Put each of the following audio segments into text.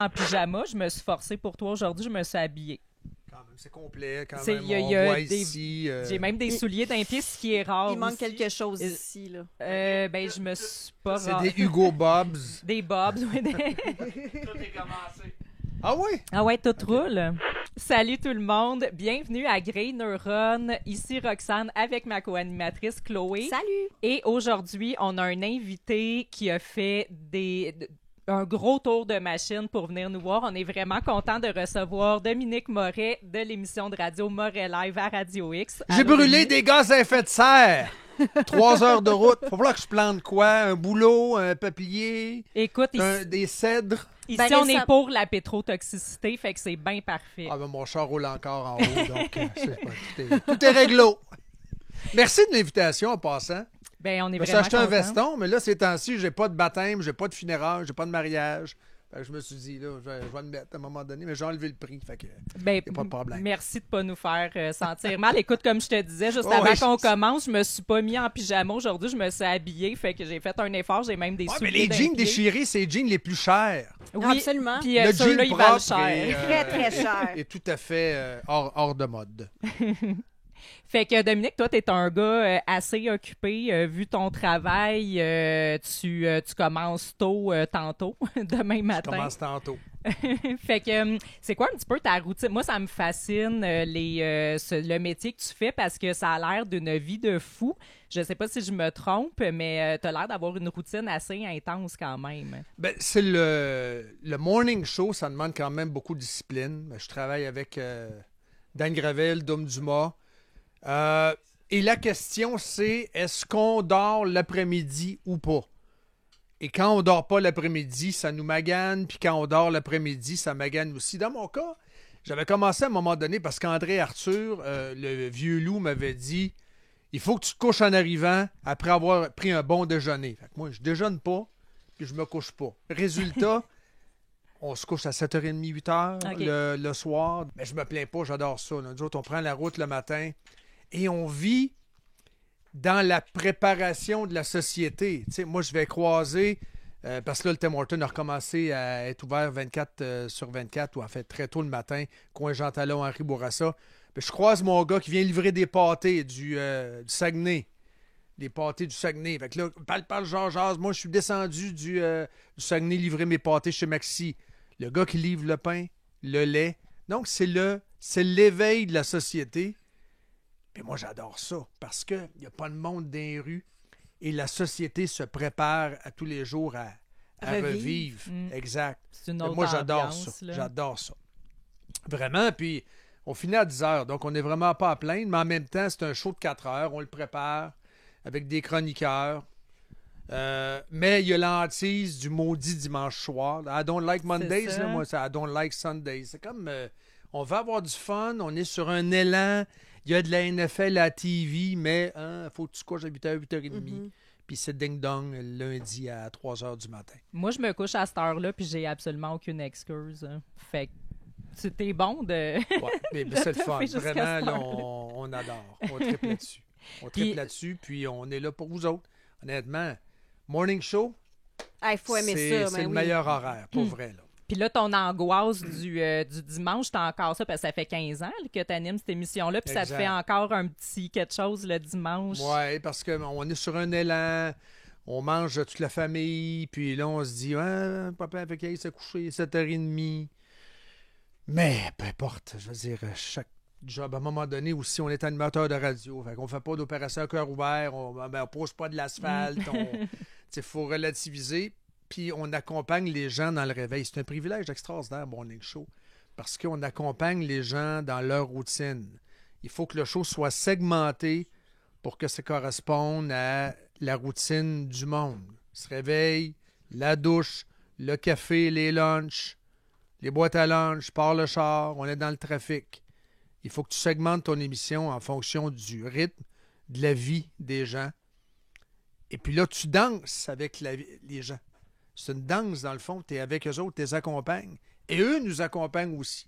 en pyjama. Je me suis forcée pour toi aujourd'hui, je me suis habillée. Quand même, c'est complet, quand C'est- même. y a- On y a voit des- ici... J'ai même des souliers d'un pied, ce qui est rare Il manque aussi. quelque chose ici, là. Ben, je me suis pas... C'est des Hugo Bobs. Des bobs, oui. Tout est commencé. Ah oui? Ah ouais, tout roule. Salut tout le monde, bienvenue à Grey Neuron. Ici Roxane avec ma co-animatrice Chloé. Salut! Et aujourd'hui, on a un invité qui a fait un gros tour de machine pour venir nous voir. On est vraiment content de recevoir Dominique Moret de l'émission de radio Moret Live à Radio X. J'ai Alors, brûlé lui- des gaz à effet de serre. 3 heures de route. Faut falloir que je plante quoi? Un bouleau, un peuplier, Écoute, des cèdres. ici Ben, on est récem- pour la pétrotoxicité, fait que c'est bien parfait. Ah ben mon char roule encore en haut, donc tout est réglo. Merci de l'invitation en passant. Ben, on est Je me suis vraiment acheté un contents. veston, mais là, ces temps-ci, j'ai pas de baptême, j'ai pas de funérailles, j'ai pas de mariage. Fait que je me suis dit, là, je vais me mettre à un moment donné, mais j'ai enlevé le prix. Fait que Ben, y a pas de problème. Merci de pas nous faire sentir mal. Écoute, comme je te disais, juste Oh, avant oui, qu'on commence, je me suis pas mis en pyjama aujourd'hui, je me suis habillée, fait que j'ai fait un effort, j'ai même des Ouais, souliers mais les d'un jeans pied. déchirés, c'est les jeans les plus chers. Oui, Absolument. Puis Le ceux-là, jean ils valent propre cher. Très, très cher. est tout à fait hors de mode. Fait que Dominique, toi, t'es un gars assez occupé. Vu ton travail, tu commences tôt tantôt, demain Je matin. commence tantôt. Fait que c'est quoi un petit peu ta routine? Moi, ça me fascine le métier que tu fais parce que ça a l'air d'une vie de fou. Je sais pas si je me trompe, mais tu as l'air d'avoir une routine assez intense quand même. Ben, c'est le morning show, ça demande quand même beaucoup de discipline. Ben, je travaille avec Dan Gravel, Dom Dumas. Et la question, c'est est-ce qu'on dort l'après-midi ou pas? Et quand on dort pas l'après-midi, ça nous magane. Puis quand on dort l'après-midi, ça magane aussi. Dans mon cas, j'avais commencé à un moment donné parce qu'André Arthur, le vieux loup, m'avait dit il faut que tu te couches en arrivant après avoir pris un bon déjeuner. Fait que moi, je déjeune pas, puis je me couche pas. Résultat, on se couche à 7h30, 8h Ok. le soir. Mais je me plains pas, j'adore ça. Là. Nous autres, on prend la route le matin et on vit dans la préparation de la société. Tu sais, moi, je vais croiser, parce que là, le Tim Hortons a recommencé à être ouvert 24 sur 24, ou en fait très tôt le matin, coin Jean Talon, Henri Bourassa. Ben, je croise mon gars qui vient livrer des pâtés du Saguenay. Des pâtés du Saguenay. Fait que là, parle, jase. Moi, je suis descendu du Saguenay livrer mes pâtés chez Maxi. Le gars qui livre le pain, le lait. Donc, c'est l'éveil de la société. Et moi, j'adore ça parce qu'il n'y a pas de monde dans les rues et la société se prépare à tous les jours à revivre. Mm. Exact. C'est une Et autre moi, j'adore ambiance, ça. là. J'adore ça. Vraiment. Puis, on finit à 10 heures. Donc, on n'est vraiment pas à plaindre. Mais en même temps, c'est un show de 4 heures. On le prépare avec des chroniqueurs. Mais il y a l'hantise du maudit dimanche soir. I don't like Mondays. ça. Là, moi, c'est I don't like Sundays. C'est comme, on va avoir du fun. On est sur un élan. Il y a de la NFL à la TV, mais il faut que tu te couches à 8h, 8h30. Mhm. Puis c'est ding-dong lundi à 3h du matin. Moi, je me couche à cette heure-là, puis j'ai absolument aucune excuse. Hein. Fait que c'était bon de... Ouais, mais c'est le fun. Fait jusqu'à Vraiment, cette là, heure-là. on adore. On tripe là-dessus. On Puis- tripe là-dessus, puis on est là pour vous autres. Honnêtement, morning show, Il faut aimer c'est ça, c'est mais le oui. meilleur horaire, pour vrai. Là. Puis là, ton angoisse du dimanche, t'as encore ça, parce que ça fait 15 ans là, que t'animes cette émission-là, puis ça te Exact. fait encore un petit quelque chose le dimanche. Oui, parce qu'on est sur un élan, on mange toute la famille, puis là, on se dit, papa avec elle s'est couché 7h30. Mais peu importe, je veux dire, chaque job, à un moment donné aussi, on est animateur de radio, fait qu'on fait pas d'opération à cœur ouvert, on pose pas de l'asphalte, il faut relativiser, puis on accompagne les gens dans le réveil. C'est un privilège extraordinaire, Morning Show, parce qu'on accompagne les gens dans leur routine. Il faut que le show soit segmenté pour que ça corresponde à la routine du monde. Se réveille, la douche, le café, les lunchs, les boîtes à lunch, part le char, on est dans le trafic. Il faut que tu segmentes ton émission en fonction du rythme, de la vie des gens. Et puis là, tu danses avec les gens. C'est une danse, dans le fond. Tu es avec eux autres, tu les accompagnes. Et eux nous accompagnent aussi.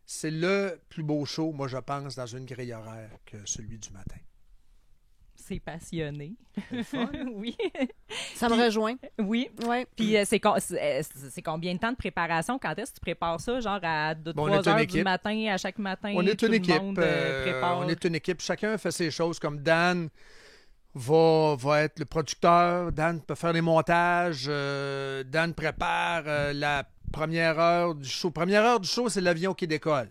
C'est le plus beau show, moi, je pense, dans une grille horaire que celui du matin. c'est passionné. C'est le fun. Oui, Ça me rejoint. oui. Ouais. Puis c'est combien de temps de préparation? Quand est-ce que tu prépares ça? Genre à Bon, on 3 est une heures du équipe. matin, à chaque matin? On est tout une le équipe. monde, prépare. On est une équipe. Chacun fait ses choses. Comme Dan va être le producteur. Dan peut faire les montages. Dan prépare la première heure du show. Première heure du show, c'est l'avion qui décolle.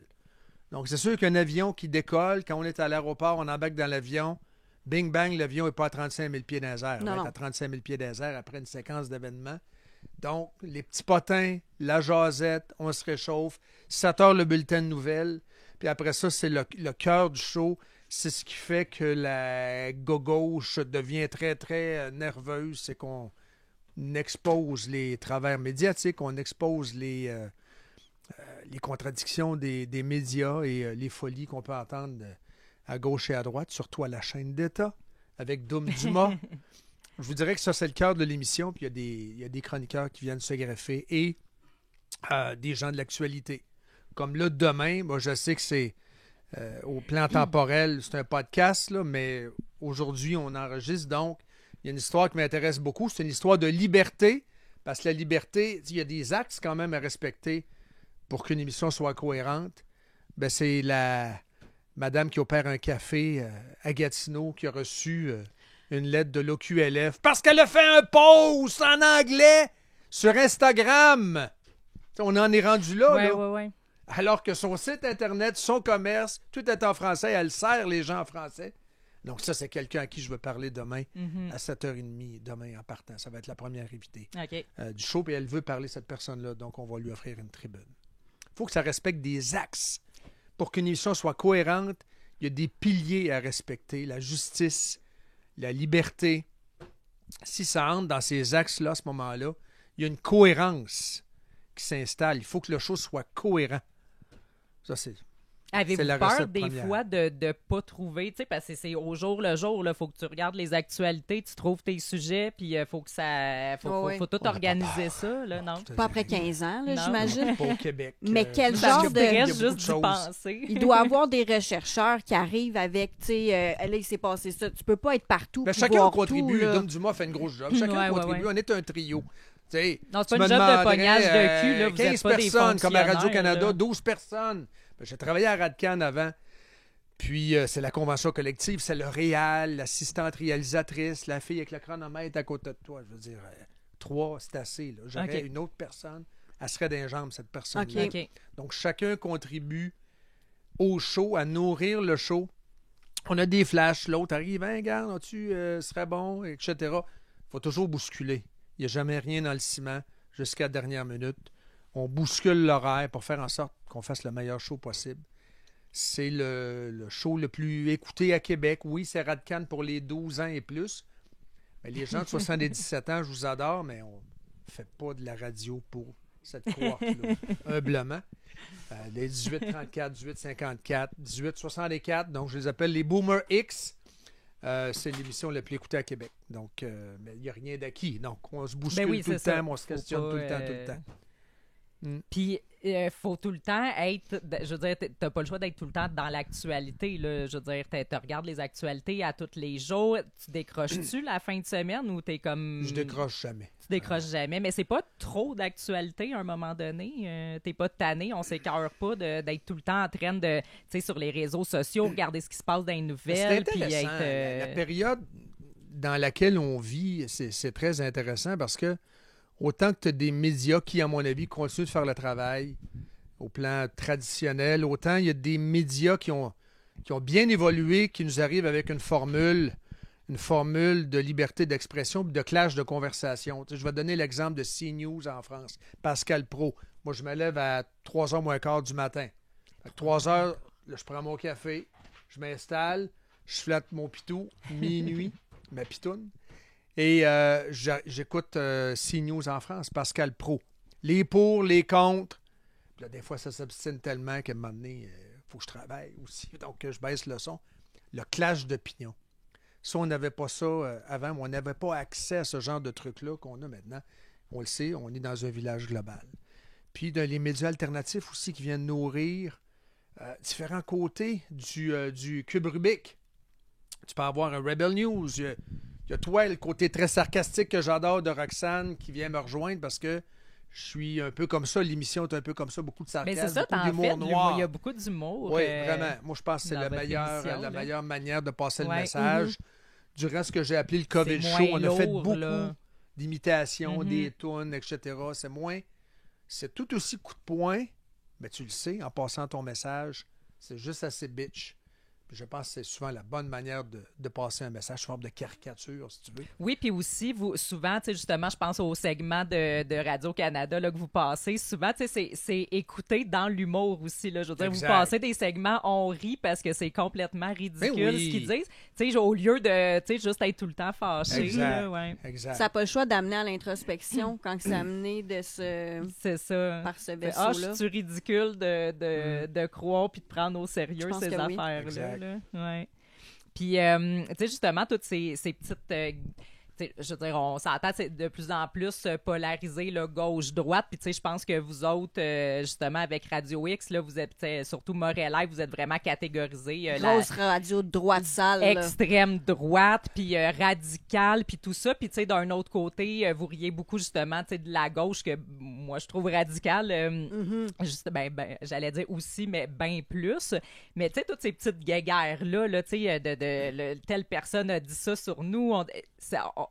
Donc, c'est sûr qu'un avion qui décolle, quand on est à l'aéroport, on embarque dans l'avion. Bing, bang, l'avion n'est pas à 35 000 pieds dans les airs. Il va être à 35 000 pieds dans les airs après une séquence d'événements. Donc, les petits potins, la jasette, on se réchauffe. 7 heures, le bulletin de nouvelles. Puis après ça, c'est le cœur du show. C'est ce qui fait que la gauche devient très, très nerveuse. C'est qu'on expose les travers médiatiques, on expose les contradictions des médias et les folies qu'on peut entendre à gauche et à droite, surtout à la chaîne d'État, avec Doom Dumas. Je vous dirais que ça, c'est le cœur de l'émission, puis il y a des chroniqueurs qui viennent se greffer et des gens de l'actualité. Comme là, demain, moi, je sais que c'est au plan temporel, c'est un podcast, là, mais aujourd'hui, on enregistre, donc il y a une histoire qui m'intéresse beaucoup. C'est une histoire de liberté, parce que la liberté, il y a des axes quand même à respecter pour qu'une émission soit cohérente. Ben, c'est la madame qui opère un café à Gatineau qui a reçu une lettre de l'OQLF parce qu'elle a fait un post en anglais sur Instagram. On en est rendu là, Ouais, là. ouais, ouais. Alors que son site Internet, son commerce, tout est en français. Elle sert les gens en français. Donc ça, c'est quelqu'un à qui je veux parler demain à 7h30, demain en partant. Ça va être la première invitée OK. du show. Et elle veut parler, cette personne-là. Donc, on va lui offrir une tribune. Il faut que ça respecte des axes. Pour qu'une émission soit cohérente, il y a des piliers à respecter. La justice, la liberté. Si ça entre dans ces axes-là, à ce moment-là, il y a une cohérence qui s'installe. Il faut que le show soit cohérent. Ça, c'est Avez-vous la peur recette des première. fois de ne pas trouver, tu sais, parce que c'est au jour le jour, il faut que tu regardes les actualités, tu trouves tes sujets, puis il faut que ça, faut tout On n'a organiser pas ça, là, non? Pas après 15 ans, là, Non. j'imagine. Pas au Québec. Mais quel parce genre qu'il y de- a- il y a Reste beaucoup juste de d'y choses. penser. Il doit y avoir des rechercheurs qui arrivent avec, tu sais, là, il s'est passé ça. Tu peux pas être partout. Ben, puis chacun voir contribue. tout, là. Dom Dumas fait une grosse job. Chacun Ouais, ouais, contribue. ouais. On est un trio. Tu sais, Non, c'est tu pas me une job de demanderais, pognage de cul, là. Vous 15 êtes pas des personnes, comme à Radio-Canada, fonctionnaires, là. 12 personnes. Ben, j'ai travaillé à Radcan avant. Puis, c'est la convention collective, c'est le réal, l'assistante réalisatrice, la fille avec le chronomètre à côté de toi. Je veux dire, 3, c'est assez. Là. J'aurais OK. une autre personne, elle serait d'un jambe, cette personne-là. OK. OK. Donc, chacun contribue au show, à nourrir le show. On a des flashs. L'autre arrive, hein, regarde, tu serait bon, etc. Il faut toujours bousculer. Il n'y a jamais rien dans le ciment jusqu'à la dernière minute. On bouscule l'horaire pour faire en sorte qu'on fasse le meilleur show possible. C'est le show le plus écouté à Québec. Oui, c'est Radcan pour les 12 ans et plus. Mais les gens de 77 ans, je vous adore, mais on ne fait pas de la radio pour cette cohorte-là, humblement. Les 18-34, 18-54, 18-64, donc je les appelle les Boomer X. C'est l'émission la plus écoutée à Québec. Donc, mais il n'y a rien d'acquis. Donc, on se bouscule Ben oui, tout le c'est ça. temps, mais on se Faut questionne pas, tout le temps. Puis, faut tout le temps être. Je veux dire, t'as pas le choix d'être tout le temps dans l'actualité, là. Je veux dire, tu regardes les actualités à tous les jours. Tu décroches-tu la fin de semaine ou t'es comme. Je décroche jamais. Tu décroches jamais. Mais c'est pas trop d'actualité à un moment donné. T'es pas tanné. On s'écœure pas d'être tout le temps en train de. Tu sais, sur les réseaux sociaux, regarder ce qui se passe dans les C'est nouvelles. Puis intéressant. être. La période dans laquelle on vit, c'est très intéressant parce que autant que tu as des médias qui, à mon avis, continuent de faire le travail au plan traditionnel, autant il y a des médias qui ont bien évolué, qui nous arrivent avec une formule de liberté d'expression et de clash de conversation. Tu sais, je vais donner l'exemple de CNews en France. Pascal Pro. Moi, je me lève à 3h moins quart du matin. À 3h, là, je prends mon café, je m'installe, je flatte mon pitou, minuit, ma pitoune. Et j'écoute CNews en France, Pascal Pro. Les pour, les contre. Puis là, des fois, ça s'obstine tellement qu'à un moment donné, il faut que je travaille aussi. Donc, je baisse le son. Le clash d'opinion. Si on n'avait pas ça avant, on n'avait pas accès à ce genre de truc-là qu'on a maintenant. On le sait, on est dans un village global. Puis, les médias alternatifs aussi qui viennent nourrir différents côtés du cube Rubik. Tu peux avoir un Rebel News. Il y a toi, le côté très sarcastique que j'adore de Roxane qui vient me rejoindre parce que je suis un peu comme ça. L'émission est un peu comme ça. Beaucoup de Mais sarcasme, c'est ça, beaucoup en d'humour fait, noir. il y a beaucoup d'humour. Oui, vraiment. Moi, je pense que c'est dans la votre émission, là. meilleure manière de passer le Ouais. message. Durant ce que j'ai appelé le COVID C'est Show, moins on a fait lourd, beaucoup là. d'imitations, Mhm. des tunes, etc. C'est tout aussi coup de poing, mais tu le sais, en passant ton message, c'est juste assez bitch. Puis je pense que c'est souvent la bonne manière de passer un message sous forme de caricature, si tu veux. Oui, puis aussi, vous, souvent, tu sais, justement, je pense au segment de Radio-Canada là, que vous passez. Souvent, tu sais, c'est écouté dans l'humour aussi. Là. Je veux dire, Exact. vous passez des segments, on rit parce que c'est complètement ridicule Ben oui. ce qu'ils disent. Tu sais, au lieu de, tu sais, juste être tout le temps fâché. Exact. Là, ouais. Exact. Ça n'a pas le choix d'amener à l'introspection quand c'est amené de ce... C'est ça. par ce Ah, vaisseau-là. je suis ridicule de croire puis de prendre au sérieux Je pense ces que oui. affaires-là. Exact. Là. Ouais. Puis, tu sais, justement, toutes ces petites... tu sais, je veux dire, on s'entend, c'est de plus en plus polarisé, là, gauche-droite. Puis, tu sais, je pense que vous autres, justement, avec Radio X, là, vous êtes, surtout Morelais, vous êtes vraiment catégorisés. Grosse radio de droite sale. là. Extrême droite, puis radicale, puis tout ça. Puis, tu sais, d'un autre côté, vous riez beaucoup, justement, tu sais, de la gauche, que moi, je trouve radicale. Juste, ben, j'allais dire aussi, mais bien plus. Mais, tu sais, toutes ces petites guéguerres-là, là, tu sais, telle personne a dit ça sur nous.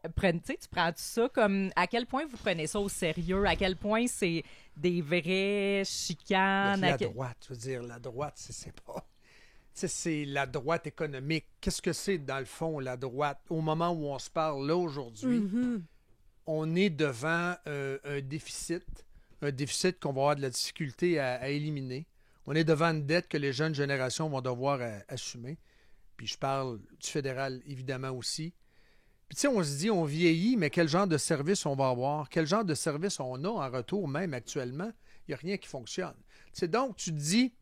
Tu prends ça comme... À quel point vous prenez ça au sérieux? À quel point c'est des vraies chicanes? La droite, je veux dire, la droite, c'est pas... Tu sais, c'est la droite économique. Qu'est-ce que c'est, dans le fond, la droite? Au moment où on se parle, là, aujourd'hui, on est devant un déficit qu'on va avoir de la difficulté à éliminer. On est devant une dette que les jeunes générations vont devoir assumer. Puis je parle du fédéral, évidemment, aussi. Puis tu sais, on se dit, on vieillit, mais quel genre de service on va avoir? Quel genre de service on a en retour, même actuellement? Il n'y a rien qui fonctionne. Tu sais, donc, tu te dis,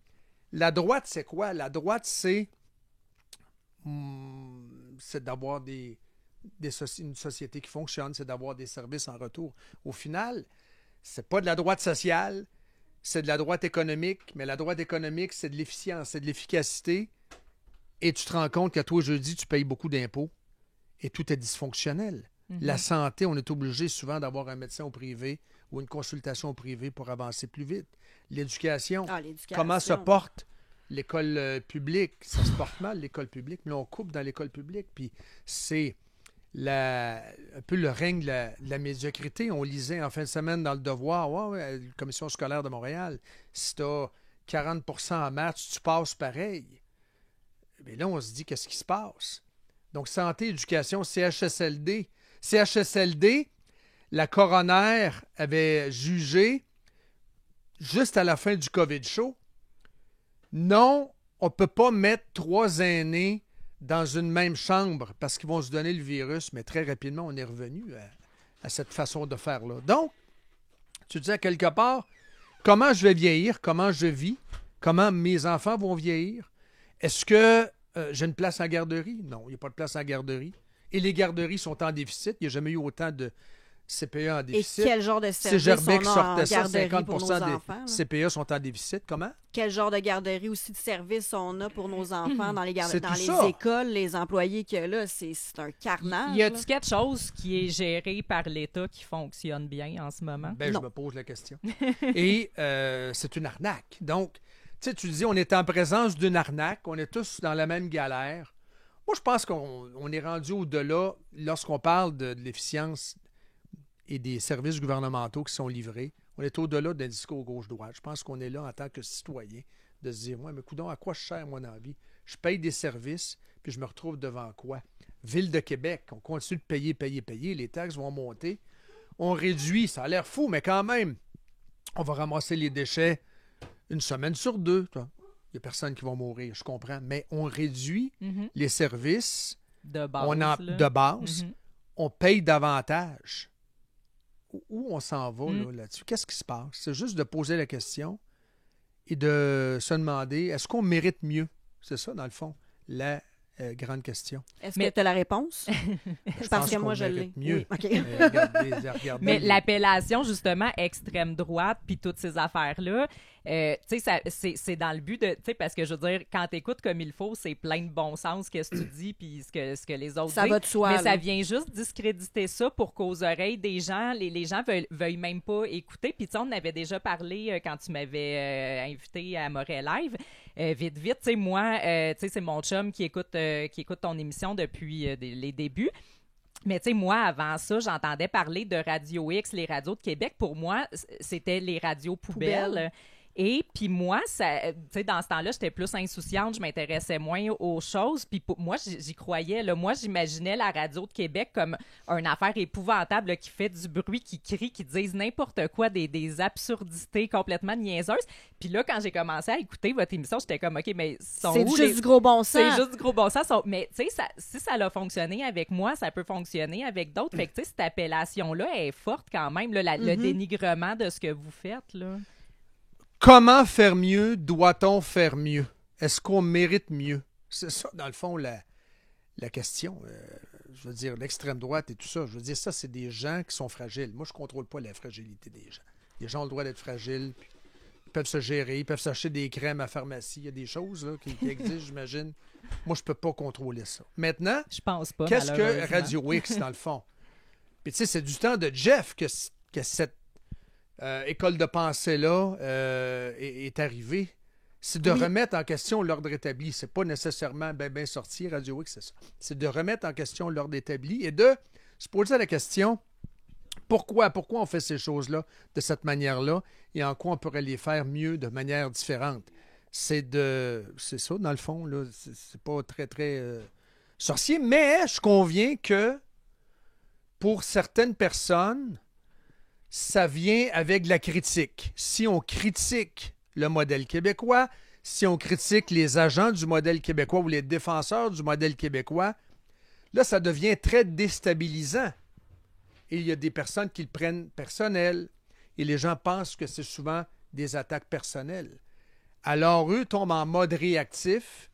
la droite, c'est quoi? La droite, c'est d'avoir une société qui fonctionne, c'est d'avoir des services en retour. Au final, c'est pas de la droite sociale, c'est de la droite économique, mais la droite économique, c'est de l'efficience, c'est de l'efficacité. Et tu te rends compte qu'à toi, jeudi, tu payes beaucoup d'impôts. Et tout est dysfonctionnel. La santé, on est obligé souvent d'avoir un médecin au privé ou une consultation au privé pour avancer plus vite. L'éducation, comment se porte l'école publique? Ça se porte mal, l'école publique, mais on coupe dans l'école publique. Puis c'est un peu le règne de la médiocrité. On lisait en fin de semaine dans Le Devoir, la Commission scolaire de Montréal, si tu as 40 % en maths, tu passes pareil. Mais là, on se dit, qu'est-ce qui se passe? Donc, santé, éducation, CHSLD. CHSLD, la coroner avait jugé, juste à la fin du COVID show, non, on ne peut pas mettre 3 aînés dans une même chambre parce qu'ils vont se donner le virus, mais très rapidement, on est revenu à cette façon de faire-là. Donc, tu dis à quelque part, comment je vais vieillir, comment je vis, comment mes enfants vont vieillir? Est-ce que j'ai une place en garderie? Non, il n'y a pas de place en garderie. Et les garderies sont en déficit. Il n'y a jamais eu autant de CPE en déficit. Et quel genre de service Gerbec on a en sortait ça, garderie 50 pour nos des enfants? là? CPE sont en déficit. Comment? Quel genre de garderie aussi de service on a pour nos enfants dans les C'est dans tout les ça. écoles, les employés qu'il y a là, c'est un carnage. Y là. a-t-il quelque chose qui est géré par l'État qui fonctionne bien en ce moment? Ben, Non. je me pose la question. Et c'est une arnaque. Donc, tu sais, tu dis, on est en présence d'une arnaque, on est tous dans la même galère. Moi, je pense qu'on est rendu au-delà lorsqu'on parle de l'efficience et des services gouvernementaux qui sont livrés. On est au-delà d'un discours gauche-droite. Je pense qu'on est là en tant que citoyen de se dire, ouais, mais coudonc, à quoi je sers, moi, dans la vie? Je paye des services, puis je me retrouve devant quoi? Ville de Québec, on continue de payer. Les taxes vont monter. On réduit, ça a l'air fou, mais quand même, on va ramasser les déchets une semaine sur 2. Toi. Il n'y a personne qui va mourir, je comprends. Mais on réduit les services De base. de base. On paye davantage. Où on s'en va là-dessus? Qu'est-ce qui se passe? C'est juste de poser la question et de se demander, est-ce qu'on mérite mieux? C'est ça, dans le fond, la grande question. Est-ce Mais- que tu as la réponse? Parce que qu'on moi, je mérite l'ai. mieux. Oui, OK. Regardez Mais les- l'appellation, justement, extrême droite, puis toutes ces affaires-là, Tu sais, c'est dans le but de, tu sais, parce que je veux dire, quand t'écoutes comme il faut, c'est plein de bon sens qu'est-ce que tu dis puis ce que les autres Ça disent. va de soi, Mais là. ça vient juste discréditer ça pour qu'aux oreilles des gens, les gens veuillent même pas écouter. Puis tu sais, on en avait déjà parlé quand tu m'avais invité à Montréal Live. Vite, tu sais, moi, tu sais, c'est mon chum qui écoute ton émission depuis les débuts. Mais tu sais, moi, avant ça, j'entendais parler de Radio X, les radios de Québec. Pour moi, c'était les radios poubelles. Et puis moi, tu sais, dans ce temps-là, j'étais plus insouciante, je m'intéressais moins aux choses. Puis moi, j'y croyais. Là. Moi, j'imaginais la radio de Québec comme une affaire épouvantable là, qui fait du bruit, qui crie, qui disent n'importe quoi, des absurdités complètement niaiseuses. Puis là, quand j'ai commencé à écouter votre émission, j'étais comme, OK, mais C'est juste du gros bon sens. C'est juste du gros bon sens. Mais tu sais, si ça a fonctionné avec moi, ça peut fonctionner avec d'autres. Fait que tu sais, cette appellation-là est forte quand même, là, le dénigrement de ce que vous faites, là. Comment faire mieux? Doit-on faire mieux? Est-ce qu'on mérite mieux? C'est ça, dans le fond, la question. Je veux dire, l'extrême droite et tout ça. Je veux dire, ça, c'est des gens qui sont fragiles. Moi, je ne contrôle pas la fragilité des gens. Les gens ont le droit d'être fragiles. Ils peuvent se gérer. Ils peuvent s'acheter des crèmes à la pharmacie. Il y a des choses là, qui existent, j'imagine. Moi, je ne peux pas contrôler ça. Maintenant, je pense pas, qu'est-ce que Radio X, dans le fond? Puis, tu sais, c'est du temps de Jeff que cette école de pensée-là est arrivée. C'est de remettre en question l'ordre établi. C'est pas nécessairement bien sorti, Radio X, c'est ça. C'est de remettre en question l'ordre établi et de se poser la question pourquoi on fait ces choses-là de cette manière-là et en quoi on pourrait les faire mieux de manière différente. C'est ça, dans le fond, là. C'est pas très, très sorcier, mais je conviens que pour certaines personnes, ça vient avec de la critique. Si on critique le modèle québécois, si on critique les agents du modèle québécois ou les défenseurs du modèle québécois, là, ça devient très déstabilisant. Et il y a des personnes qui le prennent personnel et les gens pensent que c'est souvent des attaques personnelles. Alors, eux tombent en mode réactif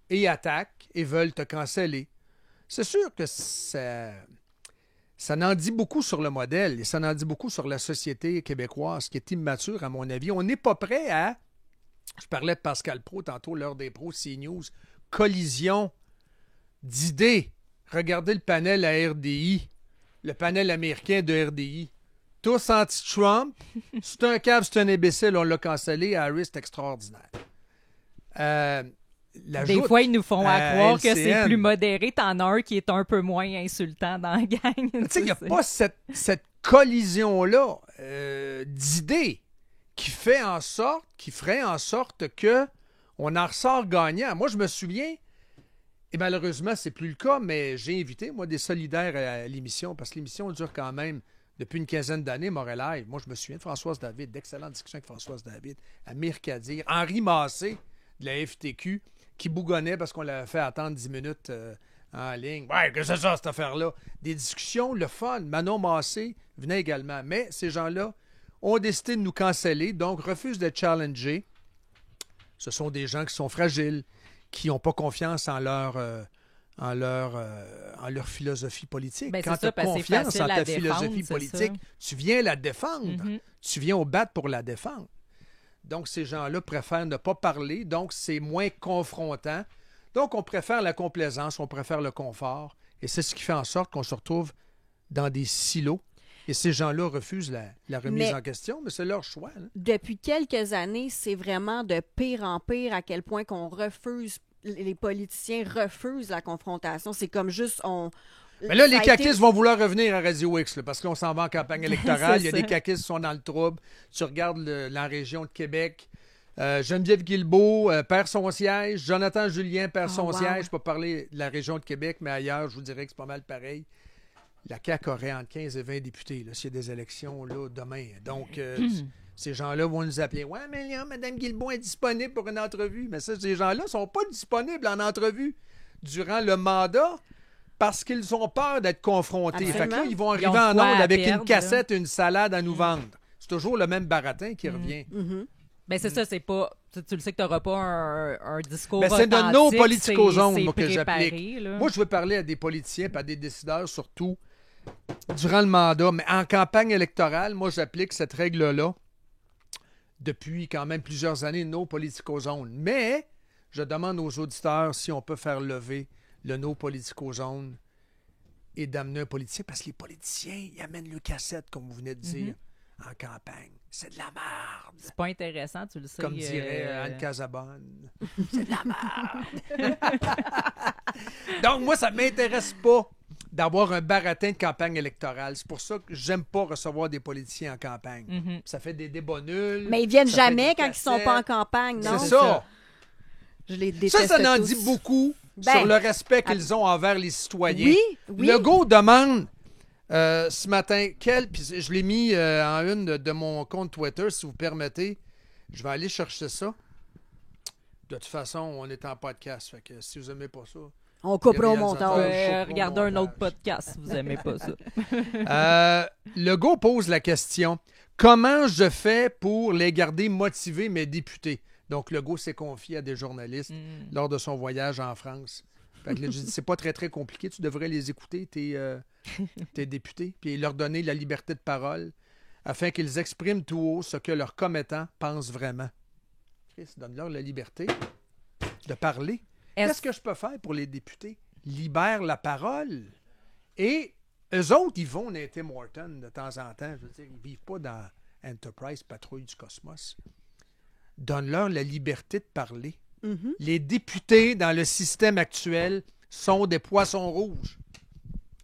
et attaquent et veulent te canceller. C'est sûr que ça n'en dit beaucoup sur le modèle et ça n'en dit beaucoup sur la société québécoise qui est immature, à mon avis. On n'est pas prêt à... Je parlais de Pascal Praud tantôt, l'heure des pros, CNews. Collision d'idées. Regardez le panel à RDI, le panel américain de RDI. Tous anti-Trump. C'est un cave, c'est un imbécile, on l'a cancellé. Harris, c'est extraordinaire. Des fois, ils nous font croire que c'est plus modéré. T'en as un qui est un peu moins insultant dans la gang. Tu sais, il n'y a pas cette collision-là d'idées qui ferait en sorte que on en ressort gagnant. Moi, je me souviens, et malheureusement, c'est plus le cas, mais j'ai invité, moi, des solidaires à l'émission, parce que l'émission dure quand même depuis une quinzaine d'années, Montréal Live. Moi, je me souviens de Françoise David, d'excellentes discussions avec Françoise David, Amir Kadir, Henri Massé de la FTQ, qui bougonnait parce qu'on l'avait fait attendre 10 minutes en ligne. Ouais, que c'est ça, cette affaire-là? Des discussions, le fun. Manon Massé venait également. Mais ces gens-là ont décidé de nous canceller, donc refusent d'être challengés. Ce sont des gens qui sont fragiles, qui n'ont pas confiance en leur philosophie politique. Ben, quand tu as confiance en ta philosophie politique, tu viens la défendre. Mm-hmm. Tu viens au battre pour la défendre. Donc, ces gens-là préfèrent ne pas parler, donc c'est moins confrontant. Donc, on préfère la complaisance, on préfère le confort, et c'est ce qui fait en sorte qu'on se retrouve dans des silos. Et ces gens-là refusent la remise en question, mais c'est leur choix. Hein? Depuis quelques années, c'est vraiment de pire en pire à quel point qu'on refuse, les politiciens refusent la confrontation. C'est comme juste... Mais là, les caquistes vont vouloir revenir à Radio X, là, parce qu'on s'en va en campagne électorale. Il y a des caquistes qui sont dans le trouble. Tu regardes la région de Québec. Geneviève Guilbeault perd son siège. Jonathan Julien perd son siège. Je ne peux pas parler de la région de Québec, mais ailleurs, je vous dirais que c'est pas mal pareil. La CAQ aurait entre 15 et 20 députés s'il y a des élections là, demain. Donc, ces gens-là vont nous appeler. « Ouais, mais là, Mme Guilbeault est disponible pour une entrevue. » Mais ça, ces gens-là ne sont pas disponibles en entrevue durant le mandat. Parce qu'ils ont peur d'être confrontés. Fait que là, ils vont arriver en ondes avec une cassette, une salade à nous vendre. C'est toujours le même baratin qui revient. Mm-hmm. Ben c'est ça, c'est pas... Tu le sais que tu n'auras pas un discours c'est de nos politico-zones que préparé, j'applique. Là. Moi, je veux parler à des politiciens et à des décideurs, surtout, durant le mandat. Mais en campagne électorale, moi, j'applique cette règle-là depuis quand même plusieurs années No Political Zone. Mais je demande aux auditeurs si on peut faire lever le No Political Zone et d'amener un politicien, parce que les politiciens, ils amènent le cassette, comme vous venez de dire, en campagne. C'est de la merde. C'est pas intéressant, tu le sais. Comme dirait Anne Casabonne. C'est de la merde. Donc, moi, ça ne m'intéresse pas d'avoir un baratin de campagne électorale. C'est pour ça que j'aime pas recevoir des politiciens en campagne. Ça fait des débats nuls. Mais ils viennent ça fait jamais des quand ils sont pas en campagne, non? C'est ça. Je les déteste Ça en tous. dit beaucoup Ben, sur le respect qu'ils ont envers les citoyens. Oui, oui. Legault demande ce matin, puis je l'ai mis en une de mon compte Twitter, si vous permettez. Je vais aller chercher ça. De toute façon, on est en podcast, fait que si vous n'aimez pas ça... On coupera au Les réalisateurs, montage. Regardez un autre podcast si vous aimez pas ça. Legault pose la question, comment je fais pour les garder motivés, mes députés? Donc, Legault s'est confié à des journalistes lors de son voyage en France. Fait que là, je dis, c'est pas très, très compliqué. Tu devrais les écouter, tes députés, puis leur donner la liberté de parole afin qu'ils expriment tout haut ce que leurs commettants pensent vraiment. Chris, donne-leur la liberté de parler. Qu'est-ce que je peux faire pour les députés? Libère la parole. Et eux autres, ils vont dans Tim Hortons de temps en temps. Je veux dire, ils ne vivent pas dans Enterprise, Patrouille du Cosmos. Donne-leur la liberté de parler. Les députés dans le système actuel sont des poissons rouges.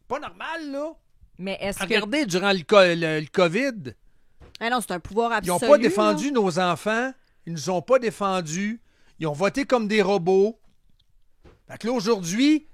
Pas normal, là. Mais est-ce que... Regardez, durant le COVID, Ah non, c'est un pouvoir ils absolu. n'ont pas défendu nos enfants. Ils ne nous ont pas défendus. Ils ont voté comme des robots. Fait que là, aujourd'hui,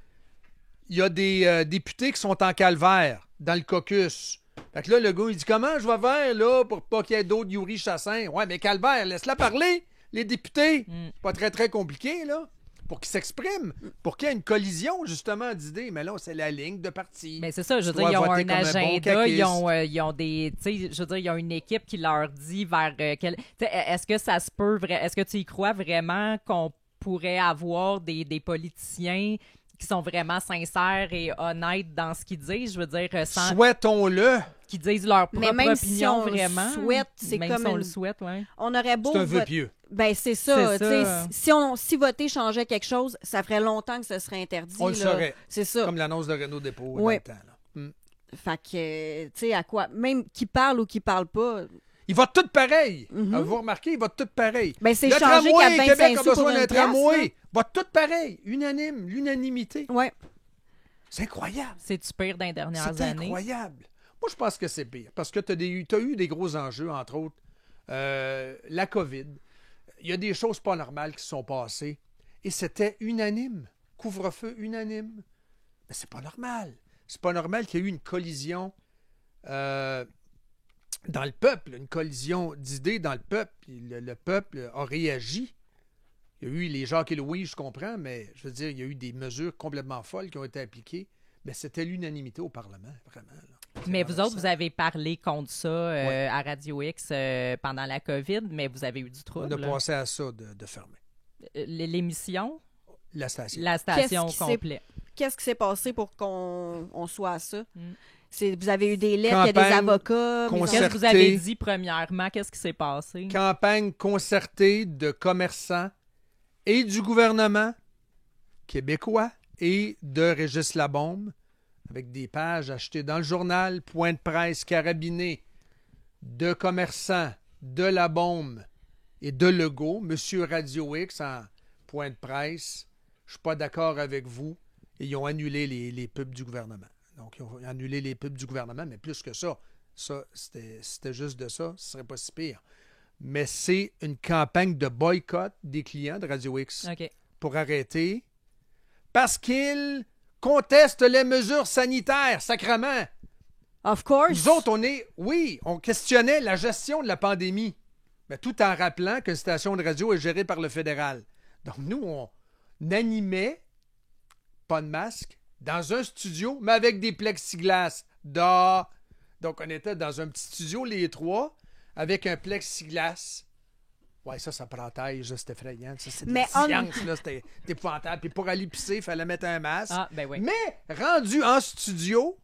il y a des députés qui sont en calvaire dans le caucus. Fait que là, le gars, il dit, comment je vais faire, là, pour pas qu'il y ait d'autres Yuri Chassin? Ouais, mais calvaire, laisse-la parler, les députés. C'est pas très, très compliqué, là, pour qu'ils s'expriment, pour qu'il y ait une collision, justement, d'idées. Mais là, c'est la ligne de parti. Mais c'est ça, je veux Tu dire, ils dois ont voter un comme un bon agenda, caquiste. ils ont des, tu sais, je veux dire, ils ont une équipe qui leur dit vers quel, tu sais, est-ce que ça se peut, est-ce que tu y crois vraiment qu'on pourrait avoir des politiciens qui sont vraiment sincères et honnêtes dans ce qu'ils disent, je veux dire, sans Souhaitons-le. qu'ils disent leur propre Mais même si opinion on le vraiment. souhaite, c'est même comme si on une- le souhaite, ouais. On aurait beau... C'est un vœu voter- pieux. Ben, c'est ça. C'est tu sais, ça. si voter changeait quelque chose, ça ferait longtemps que ce serait interdit. On le là. saurait. C'est ça. Comme l'annonce de Renault Dépôt Oui. dans le temps, là. Fait que, tu sais, à quoi... Même qui parle ou qui parle pas... Ils votent tous pareil. Vous remarquez, ils votent tous pareil. Ben, c'est Le changé tramway, qu'à 25 Québec a sous pour besoin une d'un pièce, tramway. Votent tous pareil. Unanime. L'unanimité. Ouais. C'est incroyable. C'est-tu pire dans les dernières C'est années? incroyable. Moi, je pense que c'est pire. Parce que tu as eu des gros enjeux, entre autres. La COVID. Il y a des choses pas normales qui se sont passées. Et c'était unanime. Couvre-feu unanime. Mais c'est pas normal. C'est pas normal qu'il y ait eu une collision dans le peuple, une collision d'idées dans le peuple. Puis le peuple a réagi. Il y a eu les Jacques et Louis, je comprends, mais je veux dire, il y a eu des mesures complètement folles qui ont été appliquées. Mais c'était l'unanimité au Parlement, vraiment. Là. Mais vous autres, vous avez parlé contre ça à Radio X pendant la COVID, mais vous avez eu du On trouble. a là. pensé à ça de fermer L'émission, la station. la station Qu'est-ce qui s'est- complète. Qu'est-ce qui s'est passé pour qu'on soit à ça? Mm. Vous avez eu des lettres, il y a des Campagne avocats. mais- concertée. Qu'est-ce que vous avez dit premièrement? Qu'est-ce qui s'est passé? Campagne concertée de commerçants et du gouvernement québécois et de Régis Labaume, avec des pages achetées dans le journal, point de presse carabiné de commerçants, de Labaume et de Legault, Monsieur Radio X en point de presse. Je suis pas d'accord avec vous. Et ils ont annulé les pubs du gouvernement. Donc, ils ont annulé les pubs du gouvernement, mais plus que ça. Ça, c'était juste de ça, ce serait pas si pire. Mais c'est une campagne de boycott des clients de Radio X OK. pour arrêter parce qu'ils contestent les mesures sanitaires, sacrément. Of course. Nous autres, on questionnait la gestion de la pandémie, mais tout en rappelant qu'une station de radio est gérée par le fédéral. Donc, nous, on animait, pas de masque, dans un studio, mais avec des plexiglas. Donc, on était dans un petit studio, les trois, avec un plexiglas. Ouais, ça prend taille, c'était effrayant. Ça, c'était Mais des sciences, là, c'était épouvantable. Puis pour aller pisser, il fallait mettre un masque. Ah, ben oui. Mais rendu en studio,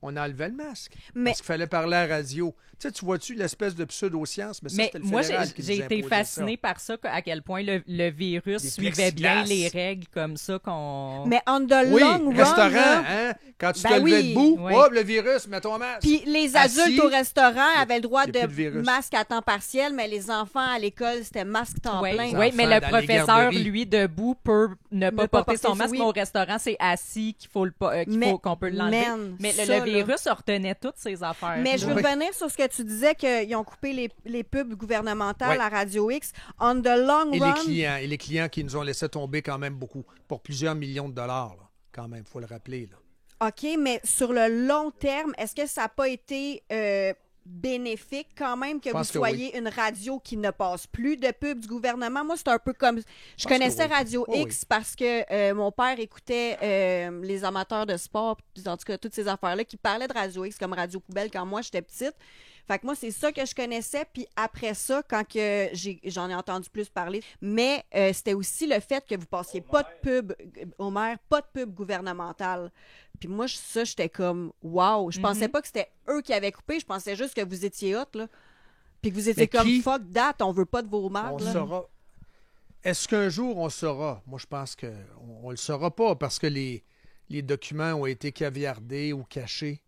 on enlevait le masque. Mais- Parce qu'il fallait parler à la radio. Tu vois-tu l'espèce de pseudo-science? Mais ça, Mais c'était le moi, fédéral qui j'ai nous été imposait fascinée par ça, à quel point le virus Des suivait bien plexiglas. les règles comme ça qu'on... Mais on the Oui, long run, restaurant, là, hein? Quand tu Ben te levais oui. debout, Oui. hop, le virus, mets ton masque. puis les Assis, adultes au restaurant avaient le droit y a plus de de virus. masque à temps partiel, mais les enfants à l'école, c'était masque temps Oui, plein. oui, mais le enfants dans les professeur, garderies. lui, debout, peut ne pas porter son porter, masque, oui. mais au restaurant, c'est assis qu'il faut qu'on peut l'enlever. man, Mais ça, le là. virus retenait toutes ces affaires. Mais je veux Oui. revenir sur ce que tu disais, qu'ils ont coupé les pubs gouvernementales Oui. à Radio X. On the long Et run, les clients qui nous ont laissé tomber quand même beaucoup, pour plusieurs millions de dollars, là, quand même, il faut le rappeler. Là. OK, mais sur le long terme, est-ce que ça n'a pas été bénéfique quand même que vous pense que soyez une radio qui ne passe plus de pubs du gouvernement? Moi, c'est un peu comme... Je pense que connaissais oui. Radio Oui, X parce que mon père écoutait les amateurs de sport, en tout cas, toutes ces affaires-là, qui parlaient de Radio X comme Radio Poubelle quand moi, j'étais petite. Fait que moi, c'est ça que je connaissais. Puis après ça, quand que j'en ai entendu plus parler, mais c'était aussi le fait que vous passiez pas de pub, Omer, pas de pub gouvernementale. Puis moi, ça, j'étais comme, wow. Je pensais pas que c'était eux qui avaient coupé. Je pensais juste que vous étiez hot, là. Puis que vous étiez Mais comme, qui- fuck that, on veut pas de vos On marques, là. saura. Est-ce qu'un jour on saura? Moi, je pense qu'on ne le saura pas parce que les documents ont été caviardés ou cachés.